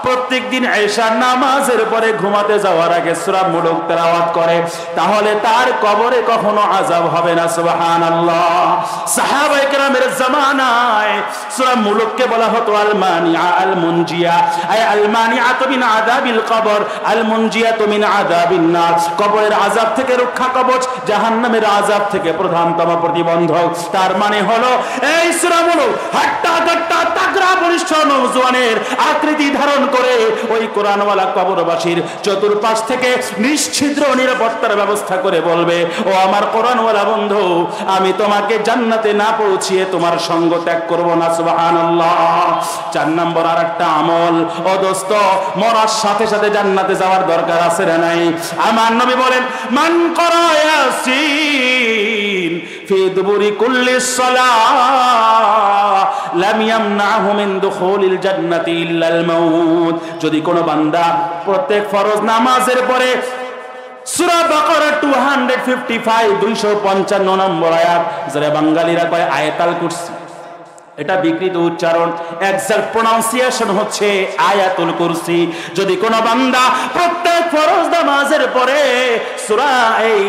প্রত্যেকদিন ঈশার নামাজের পরে ঘুমাতে যাওয়ার আগে সূরা মুলক তেলাওয়াত করে, তাহলে তার কবরে কখনো আযাব হবে না। সুবহানাল্লাহ। সাহাবায়ে কেরামের জামানায় সূরা মুলককে বলা হতো আল মানিআ আল মুনজিয়া, আই আল মানিআতু মিন আযাবিল কবর আল মুনজিয়াতু মিন আযাবিন নার, কবরের আযাব থেকে রক্ষা কবচ, জাহান্নামের আযাব থেকে প্রধানতম প্রতিবন্ধক। তার মানে হলো এই সূরা মুলক হাট্টা কাট্টা তাগড়া বলিষ্ঠ নওজোয়ানের আকৃতি ধারণ করে ওই কোরআনওয়ালা কবরবাসীর চতুর্পাশ থেকে নিশ্চিদ্র নিরাপত্তার ব্যবস্থা করে বলবে, ও আমার কোরআনওয়ালা বন্ধু, আমি তোমাকে জান্নাতে না পৌঁছিয়ে তোমার সঙ্গ ত্যাগ করব না। সুবহানাল্লাহ। 4 নম্বর আরেকটা আমল, ও দোস্ত, মরার সাথে সাথে জান্নাতে যাওয়ার দরকার আছে না নাই? আমার নবী বলেন মান করা ইয়াসিন ফি দুবুরি কুল্লি সালাহ লাম ইয়ামনাহু মিন দুখুলিল জান্নাতি ইল্লাল মাউত, যদি কোনো বান্দা প্রত্যেক ফরজ নামাজের পরে সূরা বাকারা 255 255 নম্বর আয়াত, যারা বাঙালিরা কয় আয়াতুল কুরসি, এটা বিকৃত উচ্চারণ, এক্সাক্ট প্রোনাউন্সিয়েশন হচ্ছে আয়াতুল কুরসি। যদি কোনো বান্দা প্রত্যেক ফরজ নামাজের পরে সূরা এই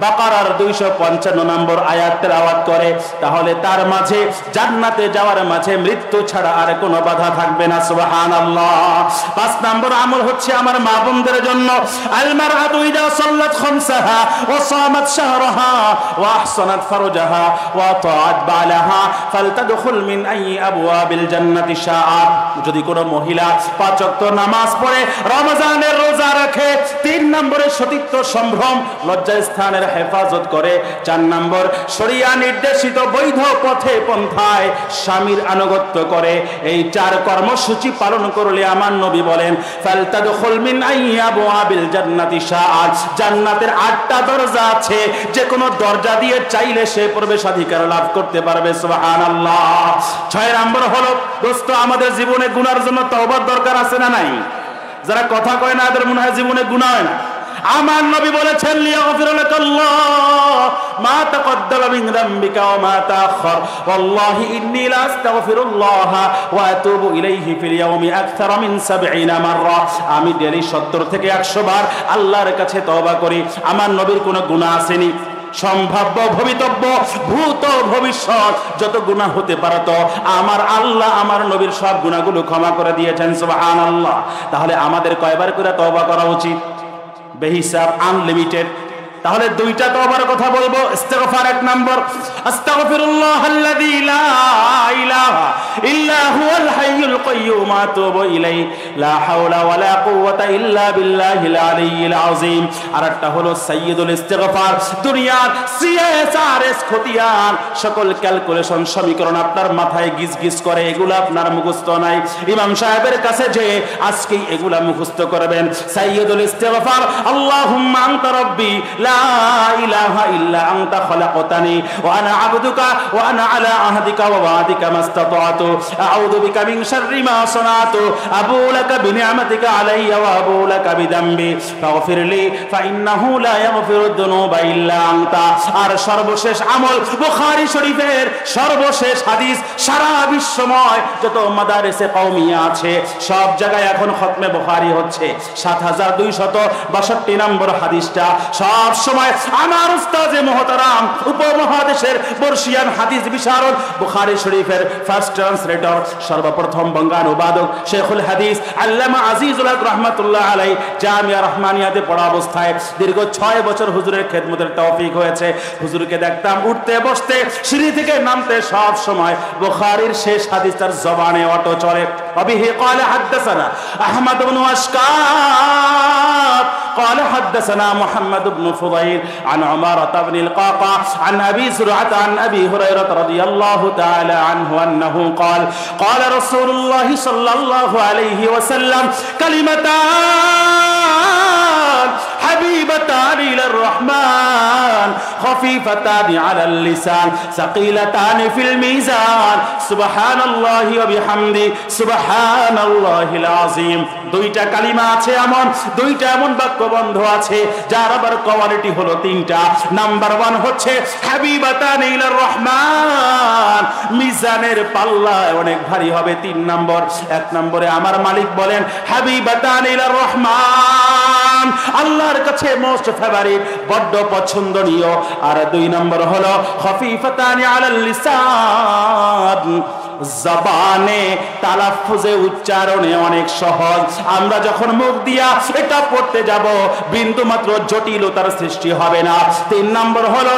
বাকারার 255 নম্বর আয়াত তেলাওয়াত করে, তাহলে তার মাঝে জান্নাতে যাওয়ার মাঝে মৃত্যু ছাড়া আর কোনো বাধা থাকবে না। সুবহানাল্লাহ। 5 নম্বর আমল হচ্ছে আমার মা বোনদের জন্য, আল মারআতু ইযা সাল্লাত খামসাহা ওয়া সামাত শাহরাহা ওয়া আহসানাত ফারজাহা ওয়া তাআত বালাহা ফালতাদখুল মিন আইয়ি আবওয়াবিল জান্নাতি শাআত। যদি কোনো মহিলা 5 ওয়াক্ত নামাজ পড়ে, রমজানের রোজা রাখে, 3 নম্বরে সতীত্ব সম্ভ্রম লজ্জাস্থানের হেফাজত করে, 4 নম্বর শরিয়া নির্দেশিত বৈধ পথে পন্থায় স্বামীর আনুগত্য করে, এই 4 কর্মসূচি পালন করলে আমার নবী বলেন ফালতাদখুল মিন আইয়ি আবওয়াবিল জান্নাতি শাআত, জান্নাতের 8টা দরজা আছে, যে কোনো দরজা দিয়ে চাইলে সে প্রবেশাধিকার লাভ করতে পারবে। সুবহানাল্লাহ। 6 নম্বর হলো দোস্ত, আমাদের জীবনে গুনার জন্য তওবার দরকার আছে না নাই? যারা কথা কয় না এদের মনে হয় জীবনে গুনাহ হয় না। আমার নবী বলেছেন লিয়াগফির লাকাল্লাহ মা তাকদ্দামা মিন যামবিকা ওয়া মা তাআখার, ওয়াল্লাহি ইন্নী লা আস্তাগফিরুল্লাহ ওয়া আতুবু ইলাইহি ফিল ইয়াওমি আকসারা মিন 70 মাররা। আমি ডেইলি 70 থেকে 100 বার আল্লাহর কাছে তওবা করি। আমার নবীর কোনো গুনাহ আসেনি? সম্ভাব্য, ভবিতব্য, ভূত, ভবিষ্যৎ যত গুনাহ হতে পারত আমার আল্লাহ আমার নবীর সব গুনাহগুলো ক্ষমা করে দিয়েছেন। সুবহানাল্লাহ। তাহলে আমাদের কয়বার করে তওবা করা উচিত? বেহিসাব, আনলিমিটেড। তাহলে 2টা তওবার কথা বলবো। ইস্তিগফার 1 নম্বর, আস্তাগফিরুল্লাহাল্লাযী লা ইলাহা ইল্লা হুয়াল হাইয়ুল কাইয়্যুম আতুবু ইলাইহি লা হাওলা ওয়ালা কুওয়াতা ইল্লা বিল্লাহিল আলিয়্যিল আযীম। আরেকটা হলো সাইয়্যিদুল ইস্তিগফার। দুনিয়ার সিএসআরএস খতিয়ান সকল ক্যালকুলেশন সমীকরণ আপনার মাথায় গিজগিজ করে, এগুলো আপনার মুখস্থ নাই। ইমাম সাহেবের কাছে যে আজকেই এগুলা মুখস্থ করবেন। সাইয়্যিদুল ইস্তিগফার, আল্লাহুম্মা আনতা রাব্বি লা ইলাহা ইল্লা আনতা খালাকতানি ওয়া আনা আবদুকা ওয়া আনা আলা আহদিকা ওয়া ওয়াদিকা মাস্তাতাতু আউযু বিকা মিন শাররি মা সানাতু আবু লাকা বিনি'মাতিকা আলাইয়া ওয়া আবু লাকা বিদামবি ফাগফিরলি ফাইন্নাহু লা ইয়াগফিরুদ দুনুবা ইল্লা আনতা। আর সর্বশেষ আমল বুখারী শরীফের সর্বশেষ হাদিস। সারা বিশ্বময় যত মাদারিসে কওমিয়া আছে সব জায়গায় এখন খতমে বুখারী হচ্ছে। 7262 নম্বর হাদিসটা সব সময় আমার উস্তাদে মুহতারাম উপমহাদেশের বর্ষিয়ান হাদিস বিশারদ বুখারী শরীফের ফার্স্ট ট্রান্সলেটর, সর্বপ্রথম বঙ্গানুবাদক শেখুল হাদিস আল্লামা আজিজুল হক রাহমাতুল্লাহ আলাইহি জামিয়া রহমানিয়াতে পড়া অবস্থায় দীর্ঘ 6 বছর হুজুরের খেদমতের তৌফিক হয়েছে। হুজুরকে দেখতাম উঠতে বসতে সিঁড়ি থেকে নামতে সব সময় বুখারীর শেষ হাদিস তার জবানে অটো চলে। অবিহি قال حدثنا احمد بن اشقاق قال حدثنا محمد بن فضيل عن عمارة بن القعقاع عن أبي زرعة عن أبي هريرة رضي الله تعالى عنه أنه قال قال رسول الله صلى الله عليه وسلم كلمتان حبيبتان إلى الرحمن خفيفتان على اللسان ثقيلتان في الميزان سبحان الله وبحمده سبحان الله العظيم। 2টা কালিমা আছে এমন, 2টা এমন বাক্যবন্ধ আছে যার আবার কোয়ালিটি হলো 3টা। নাম্বার 1 হচ্ছে হাবিবাতান ইলার রহমান, মিজানের পাল্লা অনেক ভারী হবে। 3 নম্বর, 1 নম্বরে আমার মালিক বলেন হাবিবাতান ইলার রহমান, আল্লাহর কাছে মোস্ট ফেভারিট, বড্ড পছন্দনীয়। আর 2 নম্বর হলো খফিফাতানি আলাল লিসান, জবানে তালাফুজে উচ্চারণে অনেক সহজ। আমরা যখন মুখ দিয়া এটা পড়তে যাব বিন্দু মাত্র জটিলতার সৃষ্টি হবে না। 3 নম্বর হলো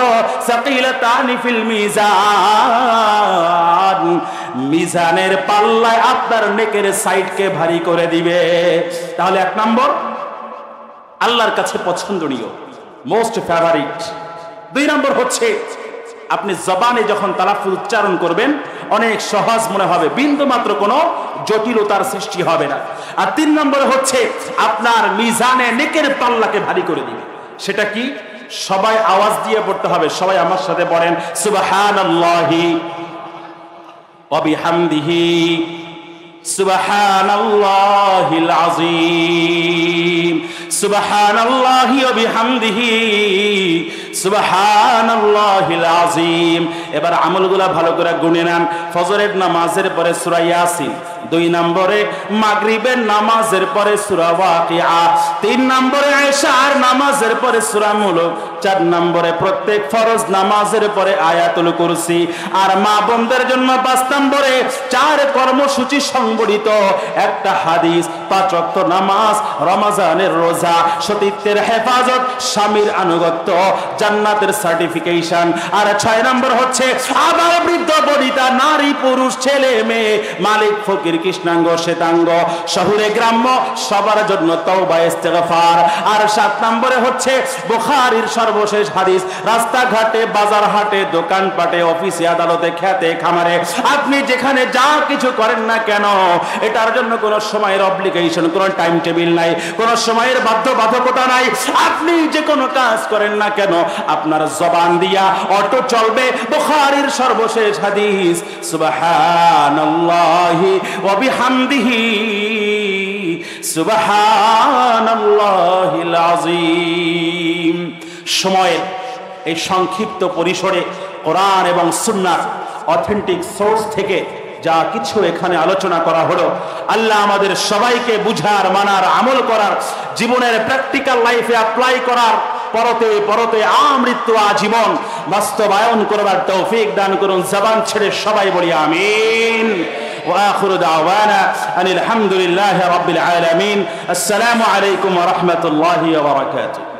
সাকিলাতানি ফিল মিজান, মিজানের পাল্লায় আপনার নেকের সাইডকে ভারী করে দিবে। তাহলে 1 নম্বর আল্লাহর কাছে পছন্দনীয়, মোস্ট ফেভারিট। 2 নম্বর হচ্ছে আপনি জবানে যখন তালাফুজ উচ্চারণ করবেন অনেক সহজ মনে হবে, বিন্দু মাত্র কোনো জটিলতার সৃষ্টি হবে না। আর 3 নম্বরে হচ্ছে আপনার মিজানে নেকের পাল্লাকে ভারী করে দিবে। সেটা কি? সবাই আওয়াজ দিয়ে পড়তে হবে। সবাই আমার সাথে পড়েন সুবহানাল্লাহি ওয়া বিহামদিহি সুবহানাল্লাহিল আযীম সুবহানাল্লাহি ওয়া বিহামদিহি সুবহানাল্লাহিল আযীম। এবার আমলগুলা ভালো করে গুনে নেন। ফজরের নামাজের পরে সূরা ইয়াসিন, 2 নম্বরে মাগরিবের নামাজের পরে সূরা ওয়াকিআ, 3 নম্বরে ইশার নামাজের পরে সূরা মুলক, 4 নম্বরে প্রত্যেক ফরজ নামাজের পরে আয়াতুল কুরসি। আর মা বোনদের জন্য 5 নম্বরে 4 কর্মসূচি সংবলিত একটা হাদিস, 5 ওয়াক্ত নামাজ, রমজানের রোজা, সতীত্বের হেফাজত, স্বামীর আনুগত্য, জান্নাতের সার্টিফিকেশন। আর 6 নম্বর হচ্ছে আবার বৃদ্ধ বনিতা, নারী পুরুষ ছেলে মেয়ে, মালিক ফকির কৃষ্ণাঙ্গ শ্বেতাঙ্গ, শহরে গ্রাম্য সবার জন্য তওবা ইস্তেগফার। আর 7 নম্বরে হচ্ছে বুখারীর সর্বশেষ হাদিস, রাস্তাঘাটে বাজার হাটে দোকানপাটে অফিসে আদালতে খেতে খামারে আপনি যেখানে যা কিছু করেন না কেন, এটার জন্য কোনো সময়ের অব্লিগেশন, কোনো টাইম টেবিল নাই, কোনো সময়ের বাধ্যবাধকতা নাই। আপনি যে কোনো কাজ করেন না কেন আপনার জবান দিয়া অটো চলবে বুখারীর সর্বশেষ হাদিস, সুবহানাল্লাহি ওয়া বিহামদিহি সুবহানাল্লাহিল আযীম। সময়ের এই সংক্ষিপ্ত পরিসরে কোরআন এবং সুন্নাহ অথেন্টিক সোর্স থেকে যা কিছু এখানে আলোচনা করা হলো, আল্লাহ আমাদের সবাইকে বুঝার, মানার, আমল করার, জীবনের প্র্যাকটিক্যাল লাইফে অ্যাপ্লাই করার, পরতে পরতে আমৃত্যু আজীবন বাস্তবায়ন করবার তৌফিক দান করুন। জবান ছেড়ে সবাই বলি আমিন। ওয়া আখিরু দাওয়ানা আনিল হামদুলিল্লাহি রাব্বিল আলামিন। আসসালামু আলাইকুম ওয়া রাহমাতুল্লাহি ওয়া বারাকাতুহু।